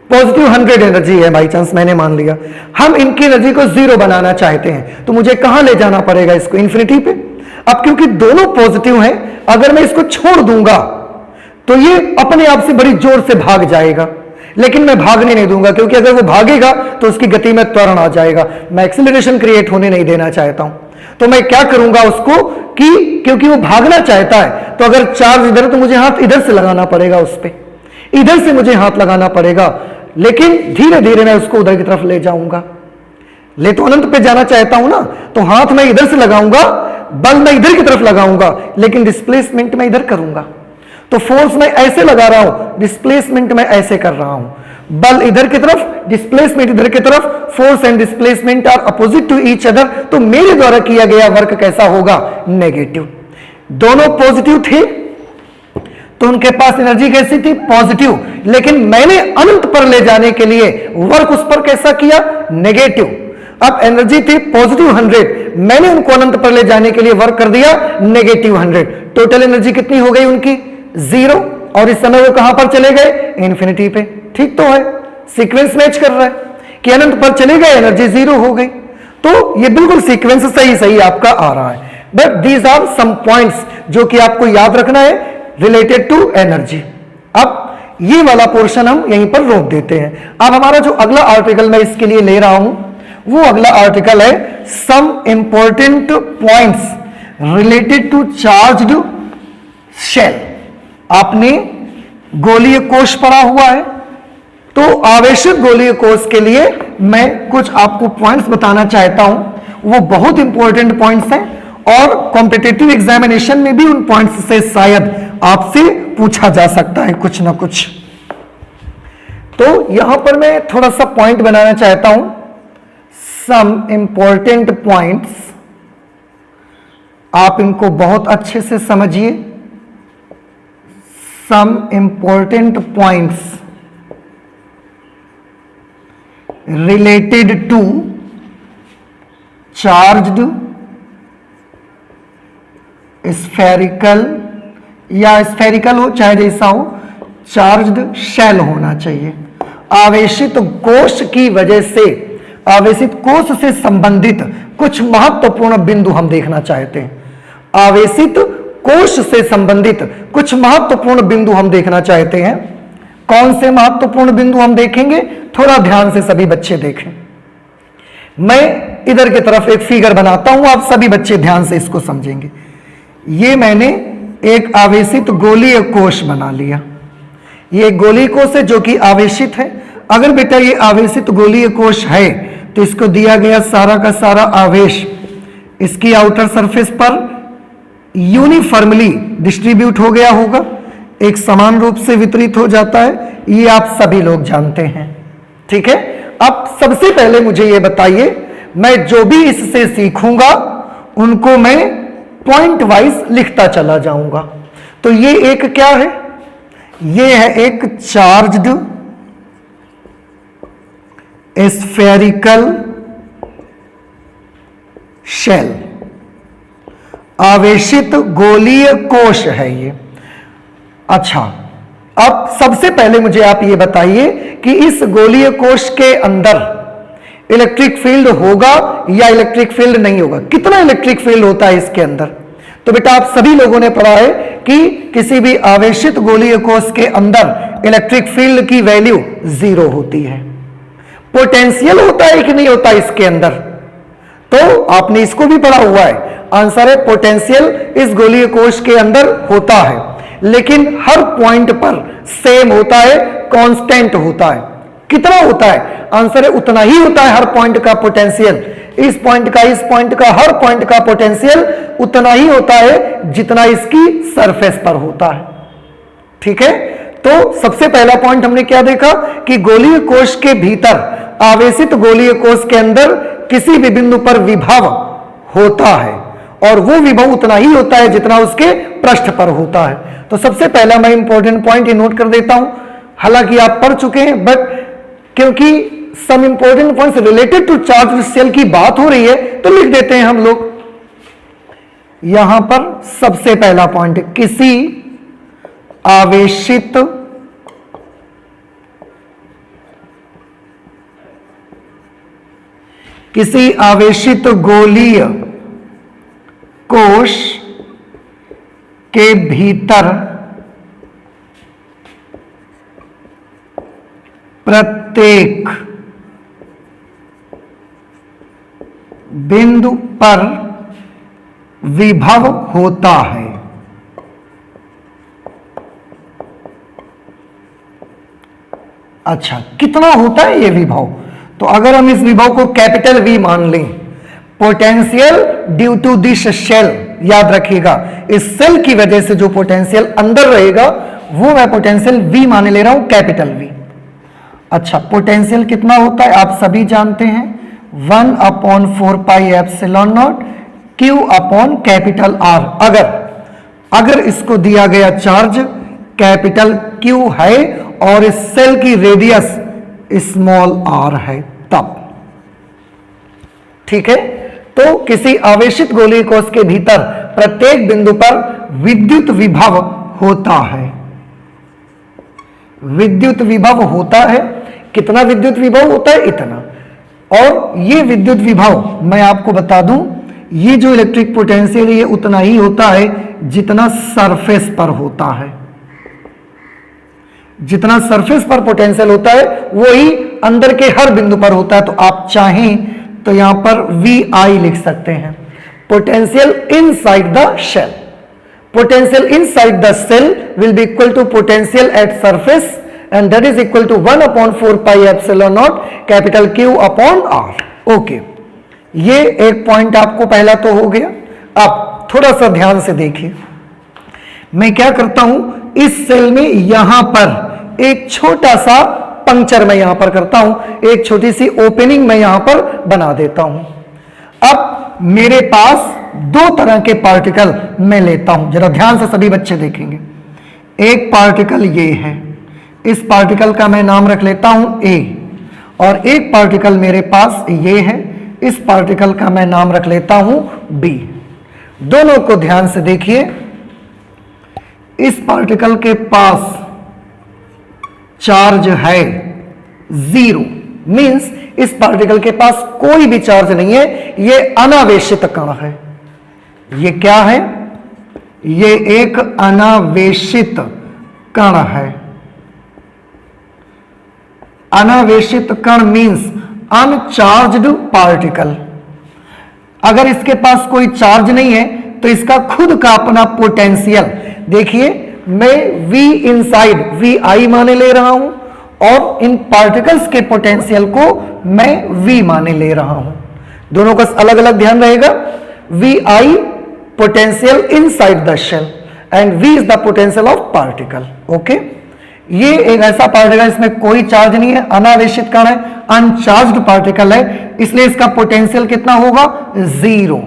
पॉजिटिव 100 एनर्जी है, बाई चांस मैंने मान लिया। हम इनकी एनर्जी को 0 बनाना चाहते हैं तो मुझे कहां ले जाना पड़ेगा? इसको इन्फिनिटी पे। अब क्योंकि दोनों पॉजिटिव हैं, अगर मैं इसको छोड़ दूंगा तो ये अपने आप से बड़ी जोर से भाग जाएगा, लेकिन मैं भागने नहीं दूंगा, क्योंकि अगर वो भागेगा तो उसकी गति में त्वरण आ जाएगा। मैं एक्सीलरेशन क्रिएट होने नहीं देना चाहता हूं, तो मैं क्या करूंगा उसको कि क्योंकि वो भागना चाहता है तो अगर चार्ज इधर है तो मुझे हाथ इधर से लगाना पड़ेगा, उस पे इधर से मुझे हाथ लगाना पड़ेगा, लेकिन धीरे धीरे मैं उसको उधर की तरफ ले जाऊंगा। ले तो अनंत पे जाना चाहता हूं ना, तो हाथ मैं इधर से लगाऊंगा, बल मैं इधर की तरफ लगाऊंगा, लेकिन डिस्प्लेसमेंट मैं इधर करूंगा। तो फोर्स मैं ऐसे लगा रहा हूं, डिस्प्लेसमेंट मैं ऐसे कर रहा हूं, बल इधर की तरफ, डिस्प्लेसमेंट इधर की तरफ। Force and displacement are opposite to each other, तो मेरे द्वारा किया गया वर्क कैसा होगा? नेगेटिव। दोनों पॉजिटिव थे तो उनके पास एनर्जी कैसी थी? पॉजिटिव, लेकिन मैंने अनंत पर ले जाने के लिए वर्क उस पर कैसा किया? नेगेटिव। अब एनर्जी थी पॉजिटिव 100, मैंने उनको अनंत पर ले जाने के लिए वर्क कर दिया नेगेटिव 100। टोटल एनर्जी कितनी हो गई उनकी? 0। और इस समय वो कहां पर चले गए? इन्फिनिटी पे। ठीक तो है, सीक्वेंस मैच कर रहा है कि अनंत पर चले गए, एनर्जी 0 हो गई। तो ये बिल्कुल सीक्वेंस सही आपका आ रहा है। But these are some points जो कि आपको याद रखना है रिलेटेड टू एनर्जी। अब ये वाला पोर्शन हम यहीं पर रोक देते हैं। अब हमारा जो अगला आर्टिकल मैं इसके लिए ले रहा हूं वो अगला आर्टिकल है some important points related to charged shell. आपने गोलीय कोश पढ़ा हुआ है, तो आवेशित गोलीय कोष के लिए मैं कुछ आपको पॉइंट्स बताना चाहता हूं, वो बहुत इंपॉर्टेंट पॉइंट्स हैं और कॉम्पिटिटिव एग्जामिनेशन में भी उन पॉइंट्स से शायद आपसे पूछा जा सकता है कुछ ना कुछ। तो यहां पर मैं थोड़ा सा पॉइंट बनाना चाहता हूं, सम इंपॉर्टेंट पॉइंट्स, आप इनको बहुत अच्छे से समझिए। Some important points related to charged spherical या स्फेरिकल हो चाहे जैसा हो, चार्ज्ड शेल होना चाहिए। आवेशित कोश की वजह से, आवेशित कोश से संबंधित कुछ महत्वपूर्ण बिंदु हम देखना चाहते हैं। आवेशित कोश से संबंधित कुछ महत्वपूर्ण बिंदु हम देखना चाहते हैं। कौन से महत्वपूर्ण बिंदु हम देखेंगे, थोड़ा ध्यान से सभी बच्चे देखें। मैं इधर की तरफ एक फिगर बनाता हूं, आप सभी बच्चे ध्यान से इसको समझेंगे। ये मैंने एक आवेशित गोलीय कोश बना लिया। ये गोलीय कोश है जो कि आवेशित है। अगर बेटा ये आवेशित गोलीय कोश है तो इसको दिया गया सारा का सारा आवेश इसकी आउटर सरफेस पर यूनिफॉर्मली डिस्ट्रीब्यूट हो गया होगा, एक समान रूप से वितरित हो जाता है। ये आप सभी लोग जानते हैं, ठीक है। अब सबसे पहले मुझे ये बताइए, मैं जो भी इससे सीखूंगा उनको मैं पॉइंट वाइज लिखता चला जाऊंगा। तो ये एक क्या है, ये है एक चार्ज्ड स्फेरिकल शेल, आवेशित गोलीय कोश है ये। अच्छा, अब सबसे पहले मुझे आप ये बताइए कि इस गोलीय कोश के अंदर इलेक्ट्रिक फील्ड होगा या इलेक्ट्रिक फील्ड नहीं होगा, कितना इलेक्ट्रिक फील्ड होता है इसके अंदर। तो बेटा आप सभी लोगों ने पढ़ा है कि किसी भी आवेशित गोलीय कोश के अंदर इलेक्ट्रिक फील्ड की वैल्यू 0 होती है। पोटेंशियल होता है कि नहीं होता इसके अंदर, तो आपने इसको भी पढ़ा हुआ है। आंसर है पोटेंशियल इस गोलीय कोश के अंदर होता है, लेकिन हर पॉइंट पर सेम होता है, कांस्टेंट होता है। कितना होता है, आंसर है उतना ही होता है हर पॉइंट का पोटेंशियल। इस पॉइंट का, इस पॉइंट का, हर पॉइंट का पोटेंशियल उतना ही होता है जितना इसकी सरफेस पर होता है, ठीक है। तो सबसे पहला पॉइंट हमने क्या देखा कि गोलीय कोश के भीतर, आवेशित गोलीय कोश के अंदर किसी भी बिंदु पर विभव होता है और वो विभव उतना ही होता है जितना उसके पृष्ठ पर होता है। तो सबसे पहला मैं इंपॉर्टेंट पॉइंट ये नोट कर देता हूं, हालांकि आप पढ़ चुके हैं, बट क्योंकि some important points related to charge shell की बात हो रही है तो लिख देते हैं हम लोग। यहां पर सबसे पहला पॉइंट, किसी आवेशित गोलीय कोश के भीतर प्रत्येक बिंदु पर विभव होता है। अच्छा, कितना होता है ये विभव, तो अगर हम इस विभव को कैपिटल V मान लें, potential due to this shell, याद रखिएगा इस सेल की वजह से जो पोटेंशियल अंदर रहेगा वो मैं पोटेंशियल V माने ले रहा हूं, कैपिटल V। अच्छा, पोटेंशियल कितना होता है आप सभी जानते हैं, 1/4 pi epsilon not Q upon capital R। अगर इसको दिया गया चार्ज कैपिटल Q है और इस सेल की रेडियस स्मॉल r है तब, ठीक है। तो किसी आवेशित गोलीय कोश के भीतर प्रत्येक बिंदु पर विद्युत विभव होता है। विद्युत विभव होता है, कितना विद्युत विभव होता है, इतना। और ये विद्युत विभव मैं आपको बता दूं, ये जो इलेक्ट्रिक पोटेंशियल ये उतना ही होता है जितना सरफेस पर होता है। जितना सरफेस पर पोटेंशियल होता है वही अंदर के हर बिंदु पर होता है। तो आप चाहें तो यहां पर VI लिख सकते हैं, potential inside the shell. Potential inside the cell will be equal to potential at surface and that is equal to 1/4 pi epsilon nought capital Q upon R। Okay, ये एक पॉइंट आपको पहला तो हो गया। अब थोड़ा सा ध्यान से देखिए, मैं क्या करता हूं, इस सेल में यहां पर एक छोटा सा पंक्चर मैं यहां पर करता हूं, एक छोटी सी ओपनिंग मैं यहां पर बना देता हूं। अब मेरे पास दो तरह के पार्टिकल मैं लेता हूं, जरा ध्यान से सभी बच्चे देखेंगे। एक पार्टिकल ये है, इस पार्टिकल का मैं नाम रख लेता हूं A, और एक पार्टिकल मेरे पास ये है, इस पार्टिकल का मैं नाम रख लेता हूं B। दोनों को ध्यान से देखिए, इस पार्टिकल के पास चार्ज है 0, मींस इस पार्टिकल के पास कोई भी चार्ज नहीं है, ये अनावेशित कण है। ये क्या है? ये एक अनावेशित कण है। अनावेशित कण मींस अनचार्ज्ड पार्टिकल। अगर इसके पास कोई चार्ज नहीं है तो इसका खुद का अपना पोटेंशियल, देखिए मैं V इनसाइड VI माने ले रहा हूं और इन पार्टिकल्स के पोटेंशियल को मैं V माने ले रहा हूं। दोनों का अलग अलग ध्यान रहेगा। VI potential inside the shell and V is the potential of particle. Okay, ये एक ऐसा पार्टिकल इसमें कोई चार्ज नहीं है, अनावेशित कण है, अनचार्ज्ड पार्टिकल है, इसलिए इसका पोटेंशियल कितना होगा? 0।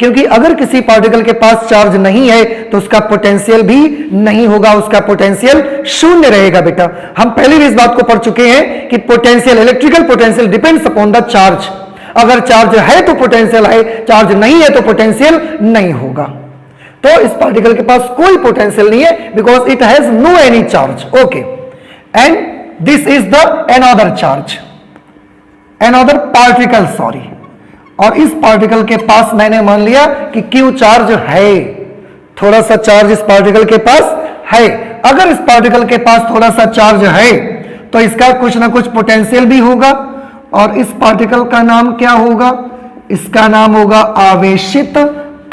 क्योंकि अगर किसी पार्टिकल के पास चार्ज नहीं है तो उसका पोटेंशियल भी नहीं होगा, उसका पोटेंशियल शून्य रहेगा। बेटा हम पहले भी इस बात को पढ़ चुके हैं कि potential, electrical potential depends upon the charge. अगर चार्ज है तो पोटेंशियल है, चार्ज नहीं है तो पोटेंशियल नहीं होगा। तो इस पार्टिकल के पास कोई पोटेंशियल नहीं है because it has no any charge. Okay, and this is the another charge, another particle, sorry. और इस पार्टिकल के पास मैंने मान लिया कि Q चार्ज है, थोड़ा सा चार्ज इस पार्टिकल के पास है। अगर इस पार्टिकल के पास थोड़ा सा चार्ज है तो इसका कुछ ना कुछ पोटेंशियल भी होगा, और इस पार्टिकल का नाम क्या होगा? इसका नाम होगा आवेशित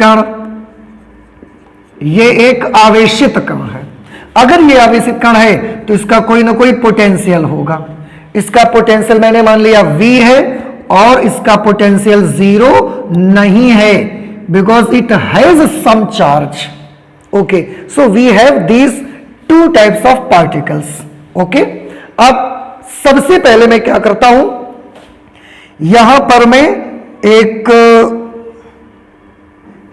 कण। ये एक आवेशित कण है। अगर ये आवेशित कण है तो इसका कोई ना कोई पोटेंशियल होगा। इसका पोटेंशियल मैंने मान लिया V है और इसका पोटेंशियल 0 नहीं है because it has some charge. Okay, so we have these two types of particles. Okay, अब सबसे पहले मैं क्या करता हूं, यहां पर मैं एक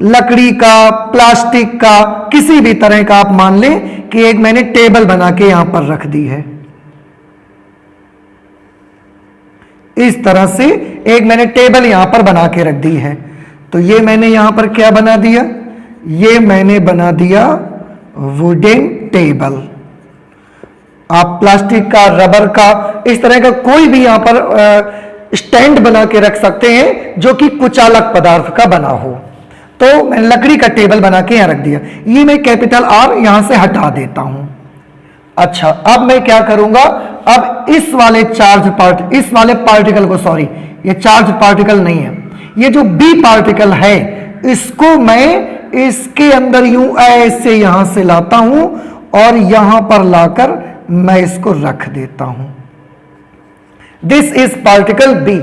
लकड़ी का, प्लास्टिक का, किसी भी तरह का आप मान लें कि एक मैंने टेबल बना के यहां पर रख दी है। इस तरह से एक मैंने टेबल यहां पर बना के रख दी है। तो ये मैंने यहां पर क्या बना दिया? ये मैंने बना दिया वुडन टेबल। आप प्लास्टिक का, रबर का, इस तरह का कोई भी यहां पर स्टैंड बना के रख सकते हैं जो कि कुचालक पदार्थ का बना हो। तो मैंने लकड़ी का टेबल बना के यहां रख दिया। ये मैं कैपिटल R यहां से हटा देता हूं। अच्छा, अब मैं क्या करूंगा, अब इस वाले इस वाले पार्टिकल को, सॉरी ये चार्ज पार्टिकल नहीं है, ये जो B पार्टिकल है इसको मैं इसके अंदर यूं ऐसे यहां से लाता हूं और यहां पर लाकर मैं इसको रख देता हूं। This is particle B।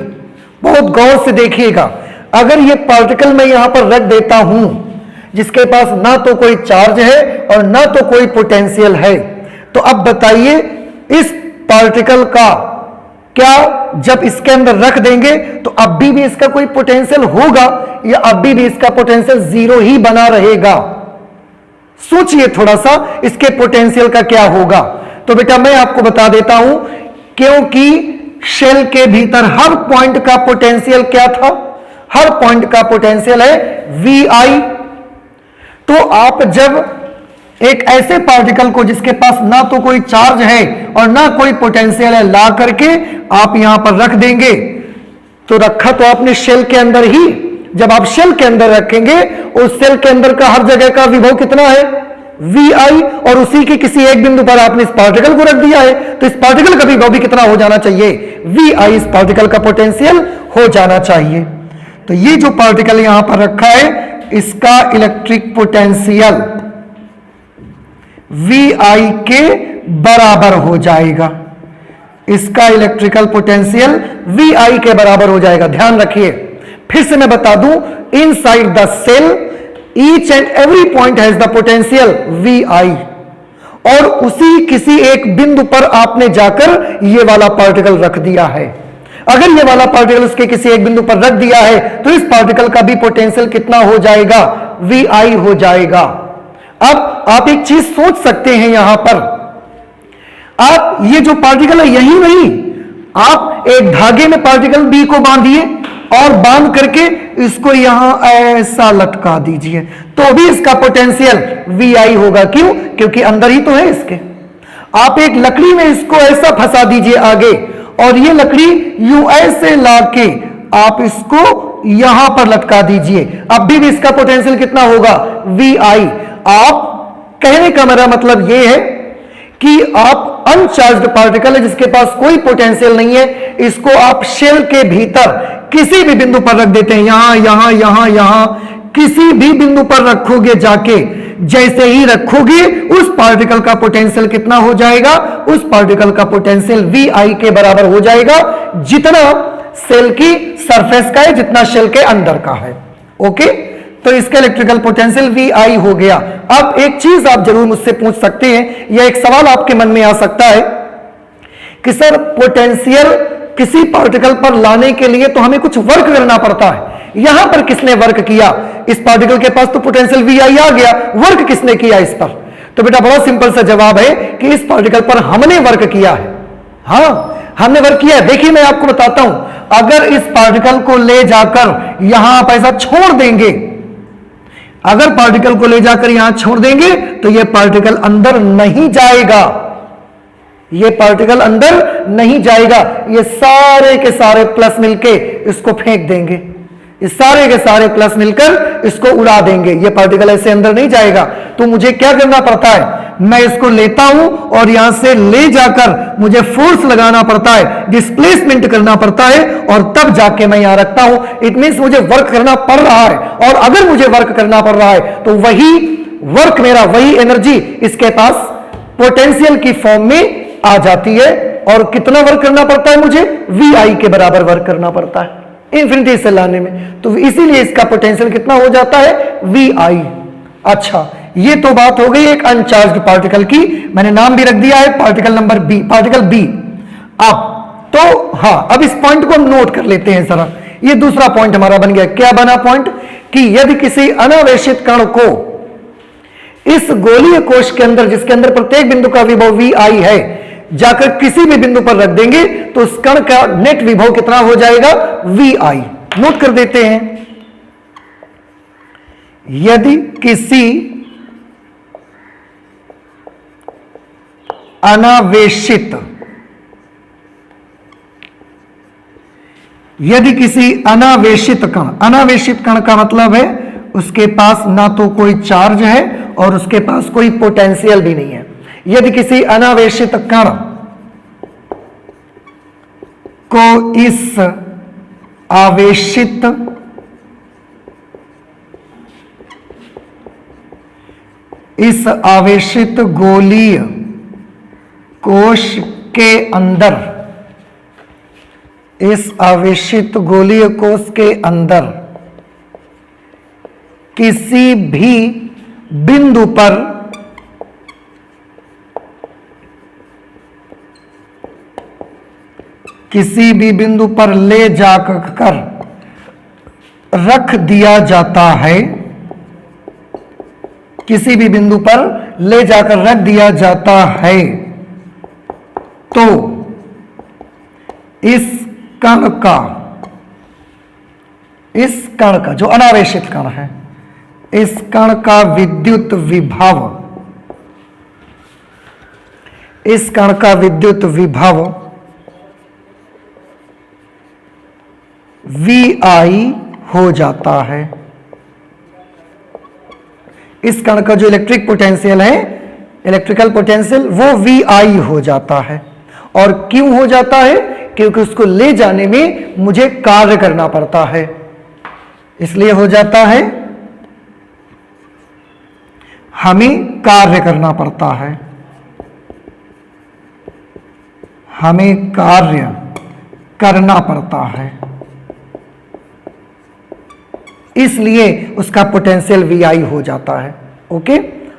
बहुत गौर से देखिएगा, अगर ये पार्टिकल मैं यहां पर रख देता हूं जिसके पास ना तो कोई चार्ज है और ना तो कोई पोटेंशियल है, तो अब बताइए इस पार्टिकल का क्या जब इसके अंदर रख देंगे तो अब भी इसका कोई पोटेंशियल होगा या अभी भी इसका पोटेंशियल 0 ही बना रहेगा? सोचिए थोड़ा सा, इसके पोटेंशियल का क्या होगा। तो बेटा मैं आपको बता देता हूं, क्योंकि शेल के भीतर हर पॉइंट का पोटेंशियल क्या था? हर पॉइंट का पोटेंशियल है VI। तो आप जब एक ऐसे पार्टिकल को जिसके पास ना तो कोई चार्ज है और ना कोई पोटेंशियल है ला करके आप यहां पर रख देंगे, तो रखा तो आपने शेल के अंदर ही, जब आप शेल के अंदर रखेंगे उस शेल के अंदर का हर जगह का विभव कितना है? VI, और उसी के किसी एक बिंदु पर आपने इस पार्टिकल को रख दिया है, तो इस पार्टिकल का विभव भी कितना हो जाना चाहिए? VI इस पार्टिकल का पोटेंशियल हो जाना चाहिए। तो ये जो पार्टिकल यहां पर रखा है इसका इलेक्ट्रिक पोटेंशियल VI के बराबर हो जाएगा। इसका इलेक्ट्रिकल पोटेंशियल VI के बराबर हो जाएगा। ध्यान रखिए, फिर से मैं बता दूं, inside the shell each and every point has the potential VI, और उसी किसी एक बिंदु पर आपने जाकर ये वाला पार्टिकल रख दिया है। अगर ये वाला पार्टिकल उसके किसी एक बिंदु पर रख दिया है तो इस पार्टिकल का भी पोटेंशियल कितना हो जाएगा? VI हो जाएगा। अब आप एक चीज सोच सकते हैं, यहां पर आप ये जो पार्टिकल है यही नहीं, आप एक धागे में पार्टिकल B को बांधिए और बांध करके इसको यहां ऐसा लटका दीजिए, तो भी इसका पोटेंशियल VI होगा। क्यों? क्योंकि अंदर ही तो है इसके। आप एक लकड़ी में इसको ऐसा फंसा दीजिए आगे, और ये लकड़ी यूं ऐसे लाके आप इसको यहां पर लटका दीजिए, अब भी इसका पोटेंशियल कितना होगा? VI। आप कहने का मेरा मतलब यह है कि आप अनचार्ज्ड पार्टिकल है जिसके पास कोई पोटेंशियल नहीं है, इसको आप शेल के भीतर किसी भी बिंदु पर रख देते हैं, यहां यहां यहां यहां किसी भी बिंदु पर रखोगे जाके, जैसे ही रखोगे उस पार्टिकल का पोटेंशियल कितना हो जाएगा? उस पार्टिकल का पोटेंशियल VI के बराबर हो जाएगा, जितना सेल की सरफेस का है, जितना शेल के अंदर का है। ओके, तो इसका इलेक्ट्रिकल पोटेंशियल VI हो गया। अब एक चीज आप जरूर मुझसे पूछ सकते हैं, यह एक सवाल आपके मन में आ सकता है कि सर पोटेंशियल किसी पार्टिकल पर लाने के लिए तो हमें कुछ वर्क करना पड़ता है, यहां पर किसने वर्क किया? इस पार्टिकल के पास तो पोटेंशियल VI आ गया, वर्क किसने किया इस पर? तो बेटा बड़ा सिंपल सा जवाब है कि इस पार्टिकल पर हमने वर्क किया है। हां, हमने वर्क किया है। देखिए मैं आपको बताता हूं, अगर इस पार्टिकल को ले जाकर यहां आप ऐसा छोड़ देंगे, अगर पार्टिकल को ले जाकर यहां छोड़ देंगे तो यह पार्टिकल अंदर नहीं जाएगा, ये पार्टिकल अंदर नहीं जाएगा, ये सारे के सारे प्लस मिलके इसको फेंक देंगे, ये सारे के सारे प्लस मिलकर इसको उड़ा देंगे, ये पार्टिकल ऐसे अंदर नहीं जाएगा। तो मुझे क्या करना पड़ता है? मैं इसको लेता हूं और यहां से ले जाकर मुझे फोर्स लगाना पड़ता है, डिस्प्लेसमेंट करना पड़ता है, और तब जाके मैं यहां रखता हूं। इट मींस मुझे वर्क करना पड़ रहा है, और अगर मुझे वर्क करना पड़ रहा है तो वही वर्क मेरा, वही एनर्जी इसके पास पोटेंशियल की फॉर्म में आ जाती है। और कितना वर्क करना पड़ता है मुझे? VI के बराबर वर्क करना पड़ता है इंफिनिटी से लाने में, तो इसीलिए इसका पोटेंशियल कितना हो जाता है? VI। अच्छा, ये तो बात हो गई एक अनचार्ज्ड पार्टिकल की, मैंने नाम भी रख दिया है particle number B, particle B। अब तो हां, अब इस पॉइंट को हम नोट कर लेते हैं जरा। ये दूसरा पॉइंट हमारा बन गया। क्या बना पॉइंट? कि यदि किसी अनावेशित कण को इस गोलीय कोश के अंदर, जिसके अंदर प्रत्येक बिंदु का विभव VI है, जाकर किसी भी बिंदु पर रख देंगे तो उस कण का नेट विभव कितना हो जाएगा? VI। नोट कर देते हैं, यदि किसी अनावेशित कण, अनावेशित कण का मतलब है उसके पास ना तो कोई चार्ज है और उसके पास कोई पोटेंशियल भी नहीं है। यदि किसी अनावेशित कण को इस आवेशित गोलीय कोश के अंदर, इस आवेशित गोलीय कोश के अंदर किसी भी बिंदु पर ले जाकर रख दिया जाता है, किसी भी बिंदु पर ले जाकर रख दिया जाता है, तो इस कण का जो अनावेशित कण है, इस कण का विद्युत विभव, इस कण का विद्युत विभव VI हो जाता है। इस कण का जो इलेक्ट्रिक पोटेंशियल है, इलेक्ट्रिकल पोटेंशियल, वो VI हो जाता है। और क्यों हो जाता है? क्योंकि उसको ले जाने में मुझे कार्य करना पड़ता है, इसलिए हो जाता है। हमें कार्य करना पड़ता है, हमें कार्य करना पड़ता है, इसलिए उसका पोटेंशियल VI हो जाता है। ओके,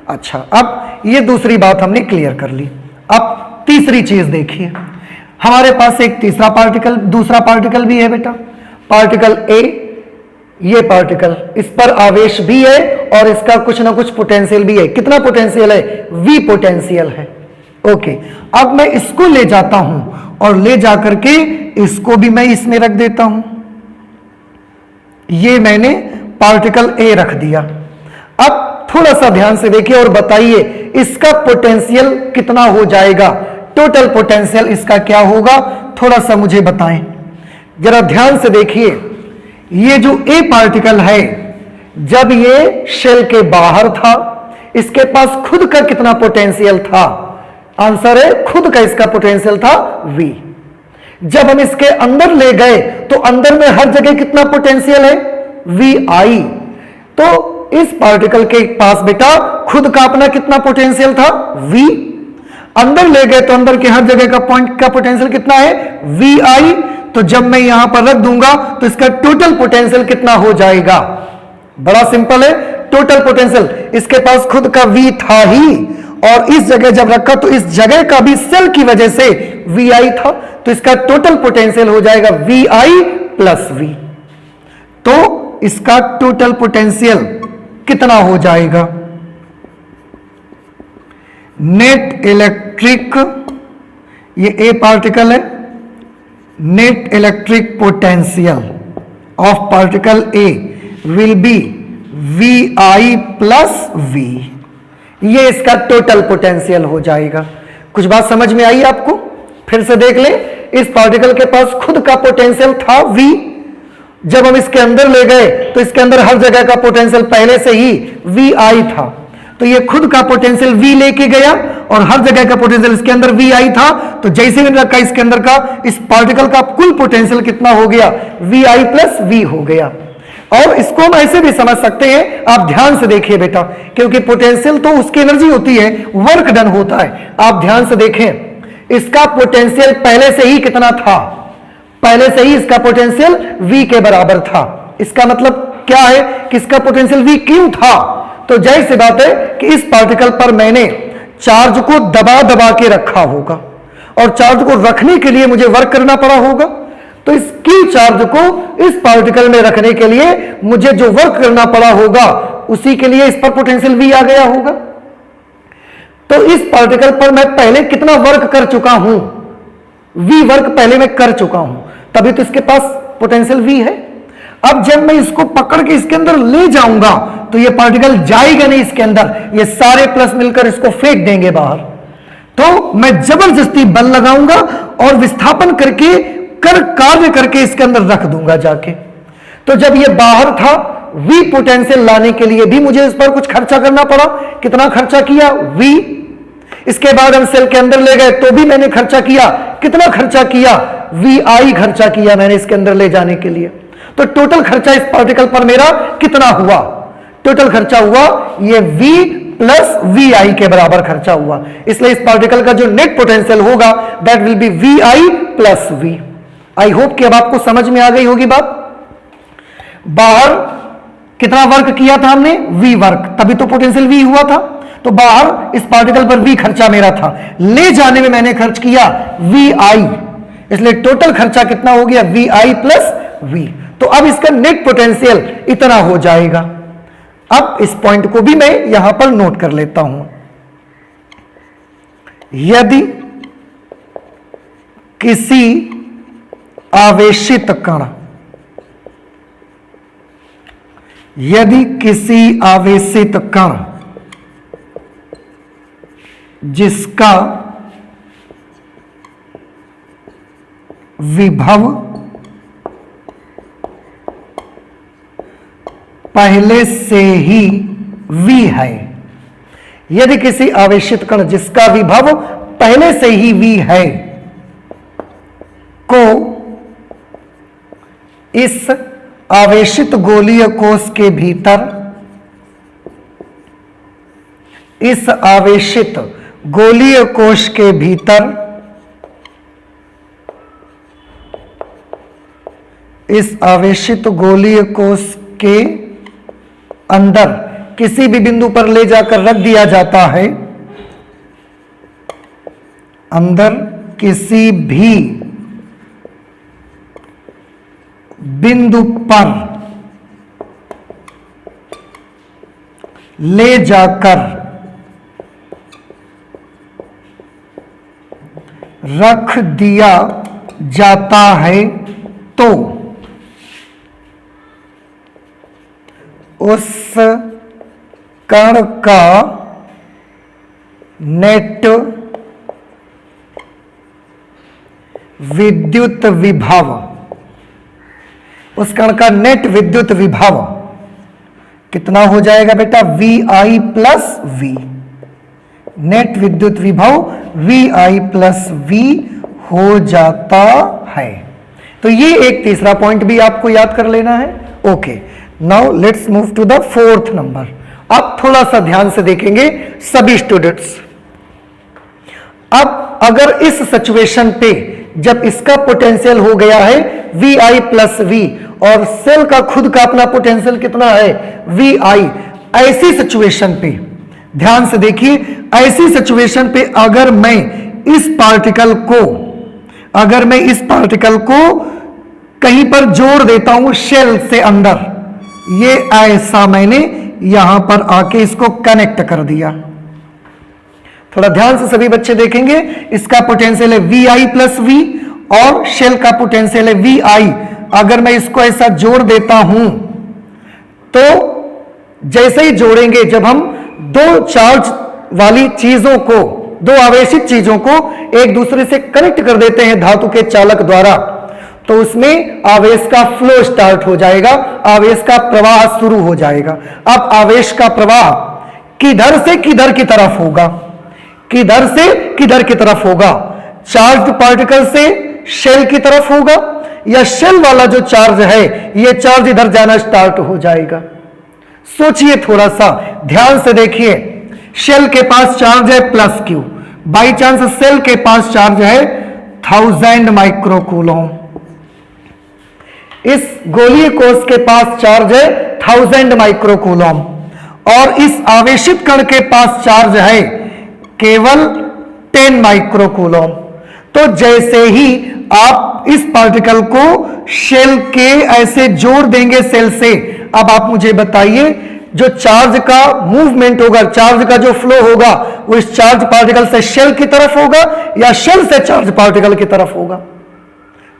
अच्छा, अब ये दूसरी बात हमने क्लियर कर ली। अब तीसरी चीज देखिए, हमारे पास एक तीसरा पार्टिकल, दूसरा पार्टिकल भी है बेटा, पार्टिकल A। ये पार्टिकल, इस पर आवेश भी है और इसका कुछ ना कुछ पोटेंशियल भी है। कितना पोटेंशियल है? V पोटेंशियल है। ओके, अब मैं इसको ले जाता हूं और ले जाकर के इसको भी मैं इसमें रख देता हूं। ये मैंने पार्टिकल A रख दिया। अब थोड़ा सा ध्यान से देखिए और बताइए इसका पोटेंशियल कितना हो जाएगा, टोटल पोटेंशियल इसका क्या होगा, थोड़ा सा मुझे बताएं। जरा ध्यान से देखिए, ये जो A पार्टिकल है, जब ये शेल के बाहर था, इसके पास खुद का कितना पोटेंशियल था? आंसर है खुद का इसका पोटेंशियल था V। जब हम इसके अंदर ले गए तो अंदर में हर जगह कितना पोटेंशियल है? VI। तो इस पार्टिकल के पास बेटा खुद का अपना कितना पोटेंशियल था? V। अंदर ले गए तो अंदर के हर जगह का पॉइंट का पोटेंशियल कितना है? VI। तो जब मैं यहां पर रख दूंगा तो इसका टोटल पोटेंशियल कितना हो जाएगा? बड़ा सिंपल है, टोटल पोटेंशियल इसके पास खुद का V था ही, और इस जगह जब रखा तो इस जगह का भी सेल की वजह से VI था, तो इसका टोटल पोटेंशियल हो जाएगा VI प्लस V। तो इसका टोटल पोटेंशियल कितना हो जाएगा? नेट इलेक्ट्रिक, ये A पार्टिकल है, net electric potential of particle A will be VI plus V। ये इसका टोटल पोटेंशियल हो जाएगा। कुछ बात समझ में आई आपको? फिर से देख लें, इस पार्टिकल के पास खुद का पोटेंशियल था V। जब हम इसके अंदर ले गए तो इसके अंदर हर जगह का पोटेंशियल पहले से ही VI था, तो ये खुद का पोटेंशियल V लेके गया और हर जगह का पोटेंशियल इसके अंदर VI था। तो जैसे भी रखा इसके अंदर का, इस पार्टिकल का कुल पोटेंशियल कितना हो गया? VI प्लस V हो गया। और इसको हम ऐसे भी समझ सकते हैं, आप ध्यान से देखिए बेटा, क्योंकि पोटेंशियल तो उसकी एनर्जी होती है, वर्क डन होता है। आप ध्यान से देखें, इसका पोटेंशियल पहले से ही कितना था? पहले से ही इसका पोटेंशियल V के बराबर था। इसका मतलब क्या है कि इसका पोटेंशियल V क्यों था? तो जाहिर सी बात है कि इस पार्टिकल पर मैंने चार्ज को दबा दबा के रखा होगा, और चार्ज को रखने के लिए मुझे वर्क करना पड़ा होगा। तो इस Q चार्ज को इस पार्टिकल में रखने के लिए मुझे जो वर्क करना पड़ा होगा, उसी के लिए इस पर पोटेंशियल V आ गया होगा। तो इस पार्टिकल पर मैं पहले कितना वर्क कर चुका हूं? V वर्क पहले मैं कर चुका हूं, तभी तो इसके पास पोटेंशियल V है। अब जब मैं इसको पकड़ के इसके अंदर ले जाऊंगा तो ये पार्टिकल जाएगा नहीं इसके अंदर, ये सारे प्लस मिलकर इसको फेंक देंगे बाहर। तो मैं जबरदस्ती बल लगाऊंगा और विस्थापन करके कार्य करके इसके अंदर रख दूंगा जाके। तो जब ये बाहर था, V पोटेंशियल लाने के लिए भी मुझे इस पर कुछ खर्चा करना पड़ा। कितना खर्चा किया? V। इसके बाद हम सेल के अंदर ले गए तो भी मैंने खर्चा किया। कितना खर्चा किया? VI खर्चा किया मैंने इसके अंदर ले जाने के लिए। तो टोटल खर्चा इस पार्टिकल पर मेरा कितना हुआ? टोटल खर्चा हुआ ये V प्लस VI के बराबर खर्चा हुआ। इसलिए इस पार्टिकल का जो नेट पोटेंशियल होगा that will be VI plus V। I hope कि अब आपको समझ में आ गई होगी बात। बाहर कितना वर्क किया था हमने? V वर्क, तभी तो पोटेंशियल V हुआ था। तो बाहर इस पार्टिकल पर V खर्चा मेरा था, ले जाने में मैंने खर्च किया VI, इसलिए टोटल खर्चा कितना हो गया? VI plus V। तो अब इसका नेट पोटेंशियल इतना हो जाएगा। अब इस पॉइंट को भी मैं यहां पर नोट कर लेता हूं। यदि किसी आवेशित कण, यदि किसी आवेशित कण जिसका विभव पहले से ही V है, यदि किसी आवेशित कण जिसका विभव पहले से ही V है को इस आवेशित गोलीय कोश के भीतर इस आवेशित गोलीय कोश के भीतर, इस आवेशित गोलीय कोश के अंदर किसी भी बिंदु पर ले जाकर रख दिया जाता है, अंदर किसी भी बिंदु पर ले जाकर रख दिया जाता है तो उस कण का नेट विद्युत विभव, उस कण का नेट विद्युत विभव कितना हो जाएगा बेटा? VI plus V। नेट विद्युत विभव VI प्लस V हो जाता है। तो ये एक तीसरा पॉइंट भी आपको याद कर लेना है। Okay, now let's move to the fourth number. अब थोड़ा सा ध्यान से देखेंगे सभी स्टूडेंट्स। अब अगर इस सिचुएशन पे जब इसका पोटेंशियल हो गया है VI प्लस V और सेल का खुद का अपना पोटेंशियल कितना है? VI। ऐसी सिचुएशन पे ध्यान से देखिए, ऐसी सिचुएशन पे अगर मैं इस पार्टिकल को कहीं पर जोड़ देता हूं शेल से अंदर, ये ऐसा मैंने यहां पर आके इसको कनेक्ट कर दिया। थोड़ा ध्यान से सभी बच्चे देखेंगे, इसका पोटेंशियल है VI प्लस V और शेल का पोटेंशियल है VI। अगर मैं इसको ऐसा जोड़ देता हूं तो जैसे ही जोड़ेंगे, जब हम दो चार्ज वाली चीजों को, दो आवेशित चीजों को एक दूसरे से कनेक्ट कर देते हैं धातु के चालक द्वारा, तो उसमें आवेश का फ्लो स्टार्ट हो जाएगा, आवेश का प्रवाह शुरू हो जाएगा। अब आवेश का प्रवाह किधर से किधर की तरफ होगा? किधर से किधर की तरफ होगा? चार्ज पार्टिकल से शेल की तरफ होगा, या शेल वाला जो चार्ज है ये चार्ज इधर जाना स्टार्ट हो जाएगा? सोचिए, थोड़ा सा ध्यान से देखिए। शेल के पास चार्ज है plus Q, by chance shell के पास चार्ज है 1000 माइक्रोकूलम, इस गोलीय कोश के पास चार्ज है 1000 माइक्रोकूलम, और इस आवेशित कण के पास चार्ज है केवल 10 माइक्रोकूलम। तो जैसे ही आप इस पार्टिकल को शेल के ऐसे जोड़ देंगे सेल से, अब आप मुझे बताइए जो चार्ज का मूवमेंट होगा, चार्ज का जो फ्लो होगा, वो इस चार्ज पार्टिकल से शेल की तरफ होगा या शेल से चार्ज पार्टिकल की तरफ होगा?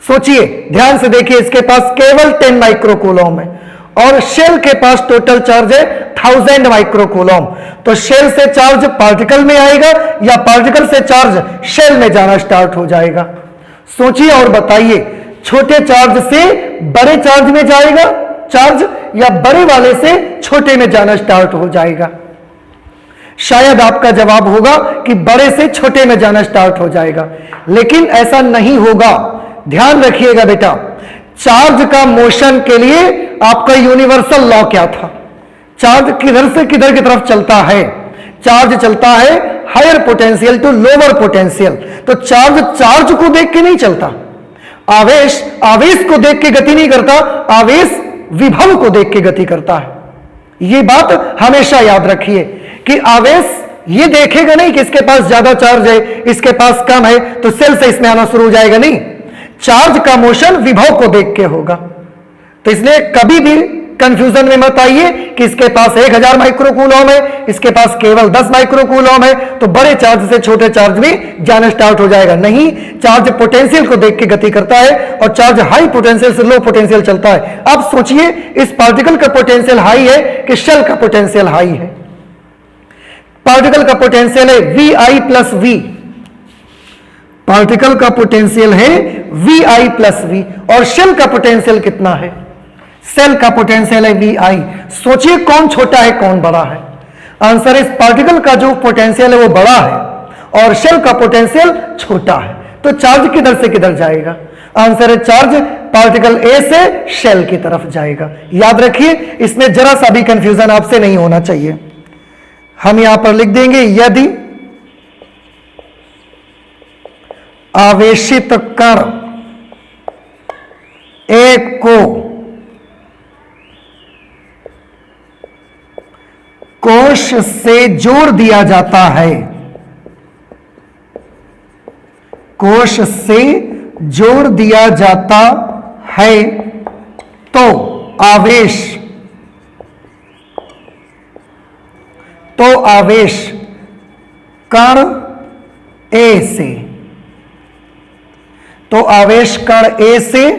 सोचिए, ध्यान से देखिए। इसके पास केवल 10 माइक्रोकूलम है और शेल के पास टोटल चार्ज है 1000 माइक्रोकूलम। तो शेल से चार्ज पार्टिकल में आएगा या पार्टिकल से चार्ज शेल में जाना स्टार्ट हो जाएगा? सोचिए और बताइए, छोटे चार्ज से बड़े चार्ज में जाएगा चार्ज, या बड़े वाले से छोटे में जाना स्टार्ट हो जाएगा? शायद आपका जवाब होगा कि बड़े से छोटे में जाना स्टार्ट हो जाएगा, लेकिन ऐसा नहीं होगा। ध्यान रखिएगा बेटा, चार्ज का मोशन के लिए आपका यूनिवर्सल लॉ क्या था? चार्ज किधर से किधर की तरफ चलता है? चार्ज चलता है higher potential to lower potential. तो चार्ज चार्ज को देख के नहीं चलता, आवेश आवेश को देख के गति नहीं करता, आवेश विभव को देख के गति करता है। यह बात हमेशा याद रखिए कि आवेश ये देखेगा नहीं कि इसके पास ज्यादा चार्ज है, इसके पास कम है, तो सेल से इसमें आना शुरू हो जाएगा। नहीं, चार्ज का मोशन विभव को देख के होगा। तो इसलिए कभी भी कंफ्यूजन में मत आइए कि इसके पास 1000 माइक्रोकूलम है, इसके पास केवल 10 माइक्रोकूलम है, तो बड़े चार्ज से छोटे चार्ज में जाना स्टार्ट हो जाएगा। नहीं, चार्ज पोटेंशियल को देख के गति करता है और चार्ज हाई पोटेंशियल से लो पोटेंशियल चलता है। अब सोचिए, इस पार्टिकल का पोटेंशियल हाई है कि शेल का पोटेंशियल हाई है? पार्टिकल का पोटेंशियल है VI प्लस V, पार्टिकल का पोटेंशियल है VI प्लस V, और शेल का पोटेंशियल कितना है? सेल का पोटेंशियल है VI। सोचिए कौन छोटा है कौन बड़ा है? आंसर, इस पार्टिकल का जो पोटेंशियल है वो बड़ा है और शेल का पोटेंशियल छोटा है। तो चार्ज किधर से किधर जाएगा? आंसर है चार्ज पार्टिकल A से शेल की तरफ जाएगा। याद रखिए, इसमें जरा सा भी कंफ्यूजन आपसे नहीं होना चाहिए। हम यहां पर लिख देंगे यदि आवेशित कण एक को कोश से जोड़ दिया जाता है, कोश से जोड़ दिया जाता है, तो आवेश कण ए से, तो आवेश कण ए से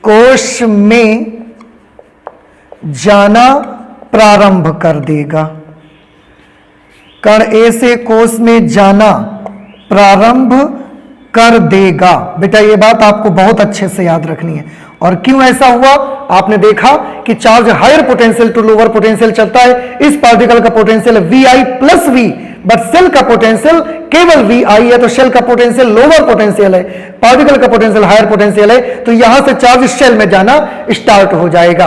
कोश में जाना प्रारंभ कर देगा। कण ए से कोश में जाना प्रारंभ कर देगा। बेटा ये बात आपको बहुत अच्छे से याद रखनी है। और क्यों ऐसा हुआ? आपने देखा कि charge higher potential to lower potential चलता है। इस पार्टिकल का potential VI plus V, but shell का पोटेंशियल केवल VI है, तो सेल का पोटेंशियल लोअर पोटेंशियल है, पार्टिकल का पोटेंशियल हायर पोटेंशियल है, तो यहां से चार्ज सेल में जाना स्टार्ट हो जाएगा।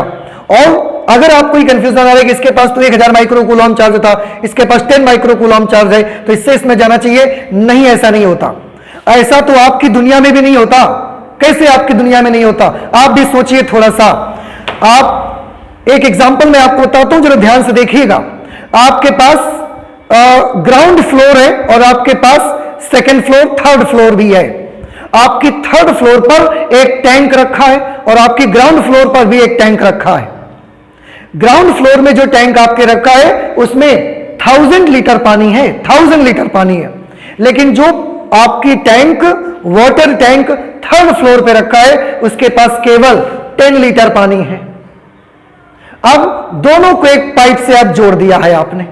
और अगर आपको कोई कंफ्यूजन आ रहा है कि इसके पास तो 1000 माइक्रोकूलम चार्ज था, इसके पास 10 माइक्रोकूलम चार्ज है, तो इससे इसमें जाना चाहिए, नहीं, ऐसा नहीं होता। ऐसा तो आपकी दुनिया में भी नहीं होता। कैसे आपकी दुनिया में नहीं होता? आप भी सोचिए थोड़ा सा। आप एक एग्जांपल मैं आपको बताता हूं, जरा ध्यान से देखिएगा। आपके पास ग्राउंड फ्लोर है और आपके पास सेकंड फ्लोर, थर्ड फ्लोर भी है। आपकी थर्ड फ्लोर पर एक टैंक रखा है और आपकी ग्राउंड फ्लोर पर भी एक टैंक रखा है। ग्राउंड फ्लोर में जो टैंक आपके रखा है उसमें 1000 लीटर पानी है, 1000 लीटर पानी है। लेकिन जो आपकी tank, water tank third floor पे रखा है, उसके पास केवल 10 लीटर पानी है। अब दोनों को एक पाइप से आप जोड़ दिया है आपने।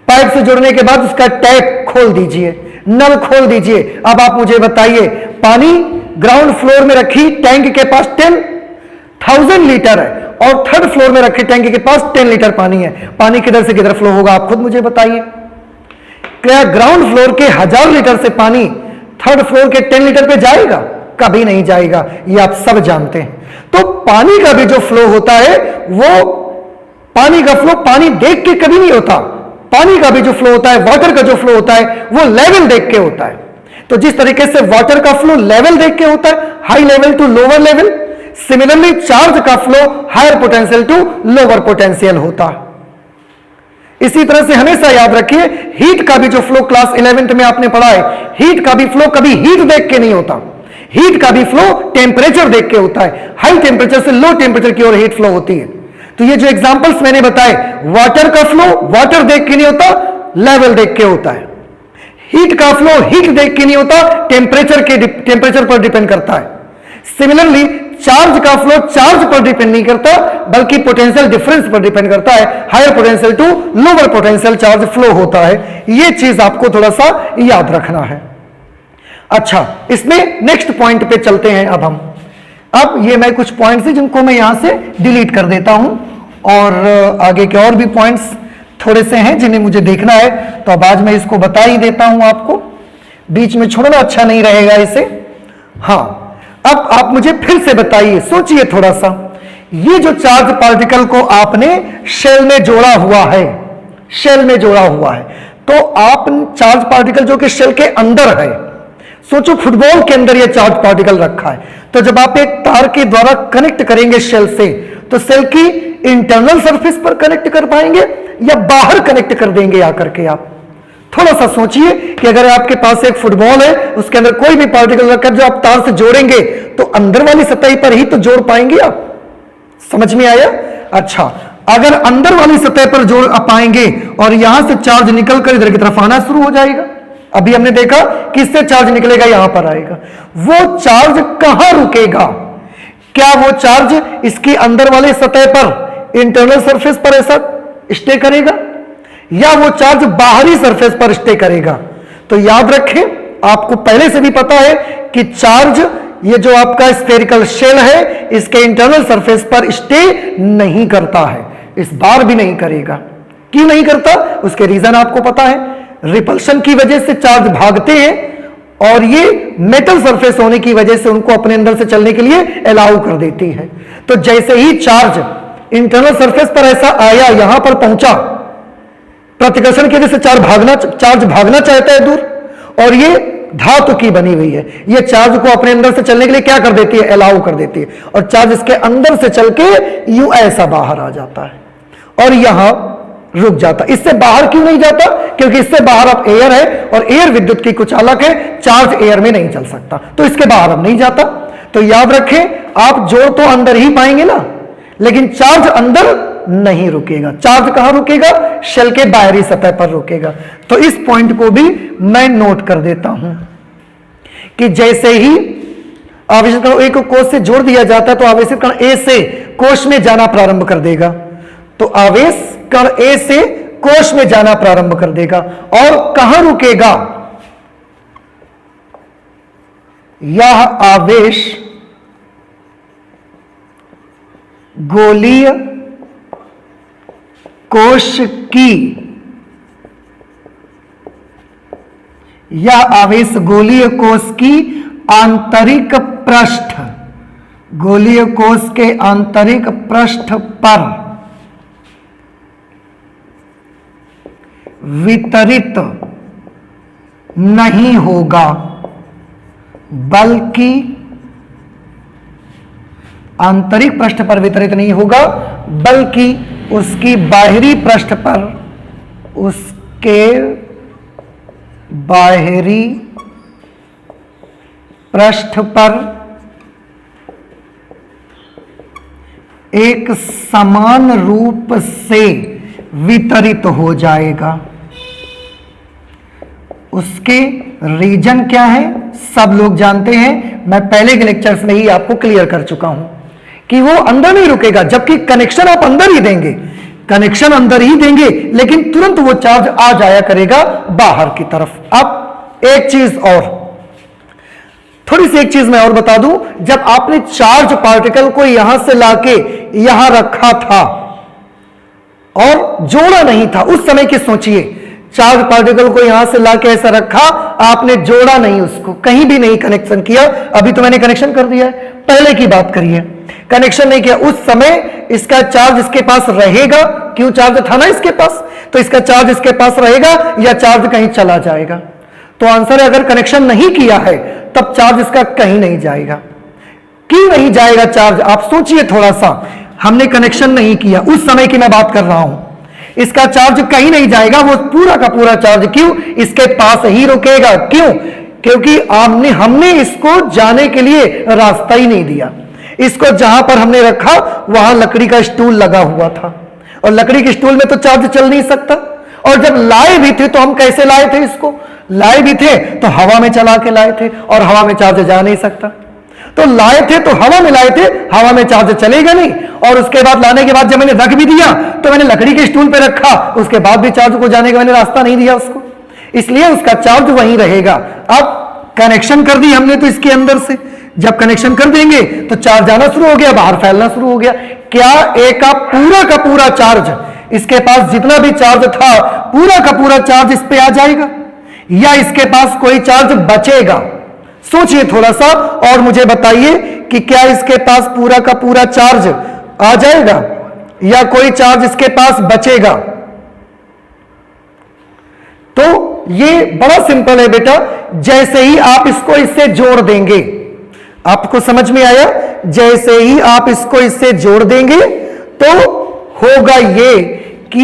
पाइप से जोड़ने के बाद उसका टैप खोल दीजिए, नल खोल दीजिए। अब आप मुझे बताइए, पानी ग्राउंड फ्लोर में रखी टैंक के पास 10,000 लीटर है और थर्ड फ्लोर में रखी टैंक के पास 10 लीटर पानी है। पानी किधर से किधर फ्लो होगा, आप खुद मुझे बताइए। क्या ग्राउंड फ्लोर के 1000 लीटर से पानी थर्ड फ्लोर के 10 लीटर पे जाएगा? कभी नहीं जाएगा, ये आप सब जानते हैं। तो पानी का भी जो फ्लो होता है, वो पानी का फ्लो पानी देख के कभी नहीं होता। पानी का भी जो फ्लो होता है, वाटर का जो फ्लो होता है, वो लेवल देख के होता है। तो जिस तरीके से वाटर का फ्लो लेवल देख के होता है, high level to lower level, similarly charge का flow higher potential to lower potential होता है। इसी तरह से हमेशा याद रखिए, हीट का भी जो फ्लो क्लास 11th में आपने पढ़ा है, हीट का भी फ्लो कभी हीट देख के नहीं होता। हीट का भी फ्लो टेम्परेचर देख के होता है। हाई टेम्परेचर से लो टेम्परेचर की ओर हीट फ्लो होती है। तो ये जो एग्जांपल्स मैंने बताए, वाटर का फ्लो वाटर देख के नहीं होता, लेवल देख के होता है। हीट का फ्लो हीट देख के नहीं होता, टेम्परेचर पर डिपेंड करता है। सिमिलरली चार्ज का फ्लो चार्ज पर डिपेंड नहीं करता, बल्कि पोटेंशियल डिफरेंस पर डिपेंड करता है। Higher potential to lower potential charge flow होता है। यह चीज आपको थोड़ा सा याद रखना है। अच्छा, इसमें नेक्स्ट पॉइंट पे चलते हैं। अब ये मैं कुछ पॉइंट्स हैं जिनको मैं यहां से डिलीट कर देता हूं, और आगे के और भी पॉइंट्स थोड़े से हैं जिन्हें मुझे देखना है, तो अब आज मैं इसको बता ही देता हूं आपको। बीच में छोड़ना अच्छा नहीं रहेगा इसे। हाँ, अब आप मुझे फिर से बताइए, सोचिए थोड़ा सा। ये जो चार्ज पार्टिकल को आपने शेल में जोड़ा हुआ है, शेल में जोड़ा हुआ है, तो आप चार्ज पार्टिकल जो कि शेल के अंदर है, सोचो फुटबॉल के अंदर ये चार्ज पार्टिकल रखा है, तो जब आप एक तार के द्वारा कनेक्ट करेंगे शेल से, तो सेल की इंटरनल सरफेस पर कनेक्ट कर पाएंगे या बाहर कनेक्ट कर देंगे आकर के? आप थोड़ा सा सोचिए कि अगर आपके पास एक फुटबॉल है, उसके अंदर कोई भी पार्टिकल रखकर जो आप तार से जोड़ेंगे, तो अंदर वाली सतह पर ही तो जोड़ पाएंगे आप। समझ में आया? अच्छा, अगर अंदर वाली सतह पर जोड़ पाएंगे और यहां से चार्ज निकलकर इधर की तरफ आना शुरू हो जाएगा। अभी हमने देखा किससे चार्ज निकलेगा, यहां पर आएगा। वो चार्ज कहां रुकेगा? क्या वो चार्ज इसकी अंदर वाले सतह पर, इंटरनल सरफेस पर ऐसा स्टे करेगा, या वो चार्ज बाहरी सरफेस पर स्टे करेगा? तो याद रखें, आपको पहले से भी पता है कि चार्ज, ये जो आपका स्फेरिकल शेल है, इसके इंटरनल सरफेस पर स्टे नहीं करता है, इस बार भी नहीं करेगा। क्यों नहीं करता? उसके रीजन आपको पता है। रिपल्शन की वजह से चार्ज भागते हैं, और ये मेटल सरफेस होने की वजह से उनको अपने अंदर से चलने के लिए अलाउ कर देती है। तो जैसे ही चार्ज इंटरनल सरफेस पर ऐसा आया, यहां पर पहुंचा, प्रतिकर्षण की वजह से चार्ज भागना चाहता है दूर, और ये धातु की बनी हुई है, ये चार्ज को अपने अंदर से चलने के लिए क्या कर देती है, अलाउ कर देती है, और चार्ज इसके अंदर से चल के यूं ऐसा बाहर आ जाता है और यहां रुक जाता। इससे बाहर क्यों नहीं जाता, क्योंकि इससे बाहर अब एयर है और एयर विद्युत की कुछ अलग है, चार्ज एयर में नहीं चल सकता, तो इसके बाहर अब नहीं जाता। तो याद रखें, आप जोड़ तो अंदर ही पाएंगे ना, लेकिन चार्ज अंदर नहीं रुकेगा। चार्ज कहां रुकेगा, शेल के बाहरी सतह पर रुकेगा। तो इस पॉइंट को भी मैं नोट कर देता हूं कि जैसे ही आवेशित कण ए को कोश से जोड़ दिया जाता है, तो आवेशित कण ए से कोश में जाना प्रारंभ कर देगा। तो आवेश कण ए से कोश में जाना प्रारंभ कर देगा और कहां रुकेगा, यह आवेश गोलीय कोश की, यह आवेश गोलीय कोश की आंतरिक पृष्ठ, गोलीय कोश के आंतरिक पृष्ठ पर वितरित नहीं होगा, बल्कि आंतरिक पृष्ठ पर वितरित नहीं होगा, बल्कि उसकी बाहरी पृष्ठ पर, उसके बाहरी पृष्ठ पर एक समान रूप से वितरित हो जाएगा। उसके रीजन क्या है, सब लोग जानते हैं, मैं पहले के लेक्चर्स में ही आपको क्लियर कर चुका हूं कि वो अंदर नहीं रुकेगा, जबकि कनेक्शन आप अंदर ही देंगे, कनेक्शन अंदर ही देंगे, लेकिन तुरंत वो चार्ज आ जाया करेगा बाहर की तरफ। अब एक चीज और, थोड़ी सी एक चीज मैं और बता दूं, जब आपने चार्ज पार्टिकल को यहां से लाके यहां रखा था और जोड़ा नहीं था, उस समय की सोचिए, चार्ज पार्टिकल को यहां से लाके ऐसा रखा, आपने जोड़ा नहीं, उसको कहीं भी नहीं कनेक्शन किया। अभी तो मैंने कनेक्शन कर दिया है, पहले की बात करिए, कनेक्शन नहीं किया, उस समय इसका चार्ज इसके पास रहेगा, क्यों, चार्ज था ना इसके पास, तो इसका चार्ज इसके पास रहेगा या चार्ज कहीं चला जाएगा। तो आंसर है, अगर कनेक्शन नहीं किया है तब चार्ज इसका कहीं नहीं जाएगा। क्यों नहीं जाएगा चार्ज, आप सोचिए थोड़ा सा, हमने कनेक्शन नहीं किया, उस समय की मैं बात कर रहा हूं, इसका चार्ज कहीं नहीं जाएगा, वो पूरा का पूरा चार्ज क्यों, इसके पास ही रुकेगा। क्यों, क्योंकि हमने इसको जाने के लिए रास्ता ही नहीं दिया। इसको जहां पर हमने रखा वहां लकड़ी का स्टूल लगा हुआ था, और लकड़ी के स्टूल में तो चार्ज चल नहीं सकता, और जब लाए भी थे तो हम कैसे लाए थे, इसको लाए भी थे तो हवा में चला के लाए थे, और हवा में चार्ज जा नहीं सकता, तो लाए थे तो हवा में लाए थे, हवा में चार्ज चलेगा नहीं, और उसके बाद लाने के बाद जब मैंने रख भी दिया तो मैंने लकड़ी के स्टूल पे रखा, उसके बाद भी चार्ज को जाने का मैंने रास्ता नहीं दिया उसको, इसलिए उसका चार्ज वहीं रहेगा। अब कनेक्शन कर दी हमने तो इसके अंदर से, जब कनेक्शन कर देंगे तो चार्ज आना शुरू हो गया, बाहर फैलना शुरू हो गया। क्या ए का पूरा चार्ज, इसके पास जितना भी चार्ज था पूरा का पूरा चार्ज इस पे आ जाएगा, या इसके पास कोई चार्ज बचेगा? सोचिए थोड़ा सा और मुझे बताइए कि क्या इसके पास पूरा का पूरा चार्ज आ जाएगा या कोई चार्ज इसके पास बचेगा? तो ये बड़ा सिंपल है बेटा, जैसे ही आप इसको इससे जोड़ देंगे, आपको समझ में आया, जैसे ही आप इसको इससे जोड़ देंगे तो होगा ये कि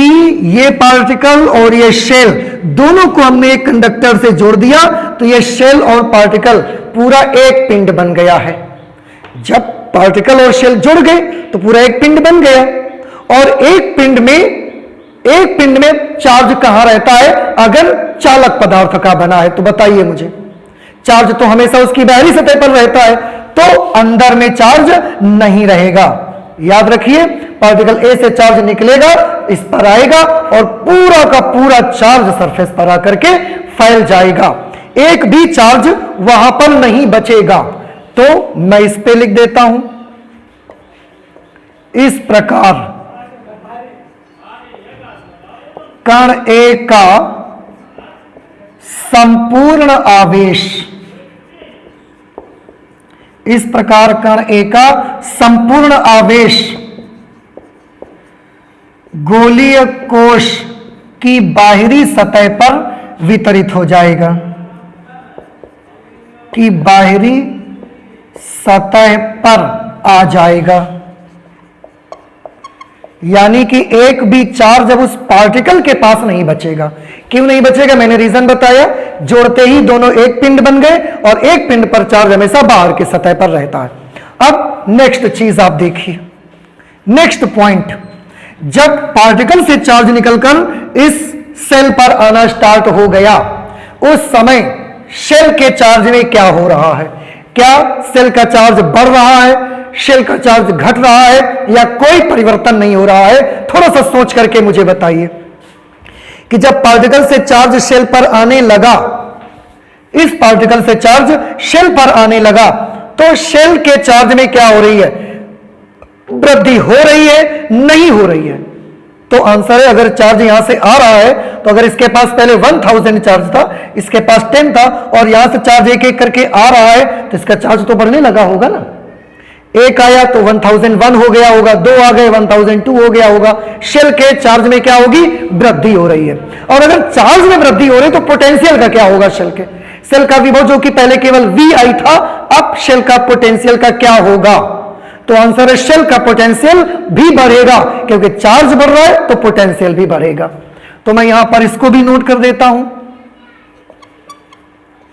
ये पार्टिकल और ये शेल दोनों को हमने एक कंडक्टर से जोड़ दिया, तो ये शेल और पार्टिकल पूरा एक पिंड बन गया है। जब पार्टिकल और शेल जुड़ गए तो पूरा एक पिंड बन गया, और एक पिंड में चार्ज कहां रहता है अगर चालक पदार्थ का बना है? तो बताइए मुझे, चार्ज तो हमेशा उसकी बाहरी सतह पर रहता है, तो अंदर में चार्ज नहीं रहेगा। याद रखिए, पार्टिकल ए से चार्ज निकलेगा, इस पर आएगा और पूरा का पूरा चार्ज सरफेस पर आकर के फैल जाएगा, एक भी चार्ज वहां पर नहीं बचेगा। तो मैं इस पे लिख देता हूं, इस प्रकार कण ए का संपूर्ण आवेश, इस प्रकार कण ए का संपूर्ण आवेश गोलीय कोश की बाहरी सतह पर वितरित हो जाएगा, कि बाहरी सतह पर आ जाएगा। यानी कि एक भी चार्ज अब उस पार्टिकल के पास नहीं बचेगा। क्यों नहीं बचेगा? मैंने रीजन बताया, जोड़ते ही दोनों एक पिंड बन गए और एक पिंड पर चार्ज हमेशा बाहर की सतह पर रहता है। अब नेक्स्ट चीज आप देखिए, नेक्स्ट पॉइंट, जब पार्टिकल से चार्ज निकलकर इस सेल पर आना स्टार्ट हो गया, उस समय शेल के चार्ज में क्या हो रहा है? क्या सेल का चार्ज बढ़ रहा है, शेल का चार्ज घट रहा है, या कोई परिवर्तन नहीं हो रहा है? थोड़ा सा सोच करके मुझे बताइए कि जब पार्टिकल से चार्ज शेल पर आने लगा, इस पार्टिकल से चार्ज शेल पर आने लगा, तो शेल के चार्ज में क्या हो रही है? वृद्धि हो रही है, नहीं हो रही है? तो आंसर है, अगर चार्ज यहां से आ रहा है, तो अगर इसके पास पहले 1000 चार्ज था, इसके पास 10 था, और यहां से चार्ज एक एक करके आ रहा है, तो इसका चार्ज तो बढ़ने लगा होगा ना। एक आया तो 1001 हो गया होगा, 2 आ गए 1002 हो गया होगा। शेल के चार्ज में क्या होगी? वृद्धि हो रही है। और अगर चार्ज में वृद्धि हो रही है तो पोटेंशियल का क्या होगा? सेल का विभव जो कि पहले केवल VI था, अब शेल का पोटेंशियल का क्या होगा? तो आंसर है, शेल का पोटेंशियल भी बढ़ेगा, क्योंकि चार्ज बढ़ रहा है तो पोटेंशियल भी बढ़ेगा। तो मैं यहां पर इसको भी नोट कर देता हूं।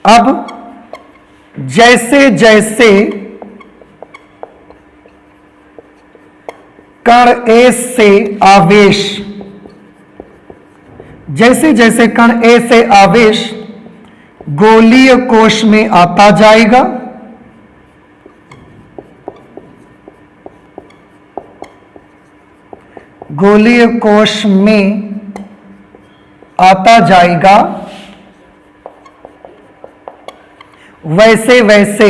अब जैसे जैसे कण A से आवेश, जैसे जैसे कण A से आवेश गोलीय कोश में आता जाएगा, गोलीय कोश में आता जाएगा, वैसे वैसे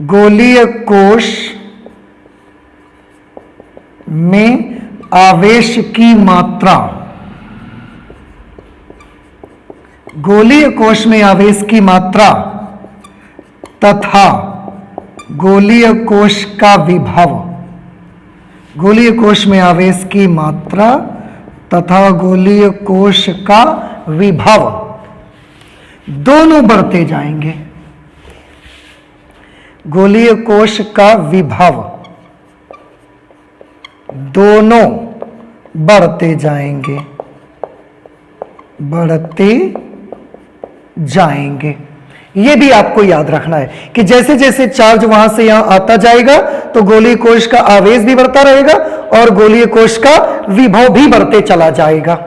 गोलीय कोश में आवेश की मात्रा, गोलीय कोश में आवेश की मात्रा तथा गोलीय कोश का विभव, गोलीय कोश में आवेश की मात्रा तथा गोलीय कोश का विभव दोनों बढ़ते जाएंगे। गोलीय कोश का विभव दोनों बढ़ते जाएंगे, बढ़ते जाएंगे। यह भी आपको याद रखना है कि जैसे जैसे चार्ज वहां से यहां आता जाएगा तो गोलीय कोश का आवेश भी बढ़ता रहेगा और गोलीय कोश का विभव भी बढ़ते चला जाएगा।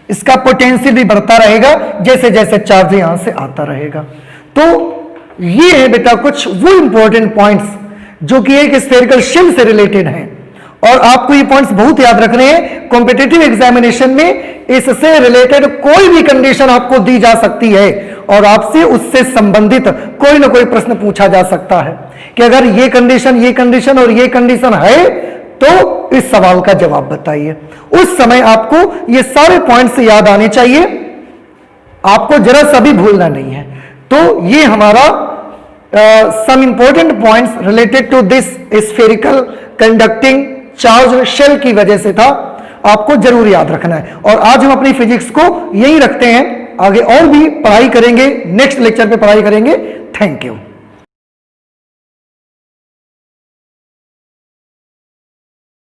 इसका पोटेंशियल भी बढ़ता रहेगा जैसे जैसे चार्ज यहां से आता रहेगा। तो ये है बेटा कुछ वो इंपॉर्टेंट पॉइंट्स जो कि एक स्फेरिकल शेल से रिलेटेड हैं, और आपको ये पॉइंट्स बहुत याद रखने हैं। कॉम्पिटिटिव एग्जामिनेशन में इससे रिलेटेड कोई भी कंडीशन आपको दी जा सकती है और आपसे उससे संबंधित कोई ना कोई प्रश्न पूछा जा सकता है कि अगर ये कंडीशन और ये कंडीशन है तो इस सवाल का जवाब बताइए। उस समय आपको ये सारे पॉइंट्स याद आने चाहिए, आपको जरा सा भी भूलना नहीं है। तो ये हमारा some important points related to this spherical conducting charge shell की वजह से था, आपको जरूर याद रखना है। और आज हम अपनी फिजिक्स को यही रखते हैं, आगे और भी पढ़ाई करेंगे, नेक्स्ट लेक्चर पे पढ़ाई करेंगे। Thank you.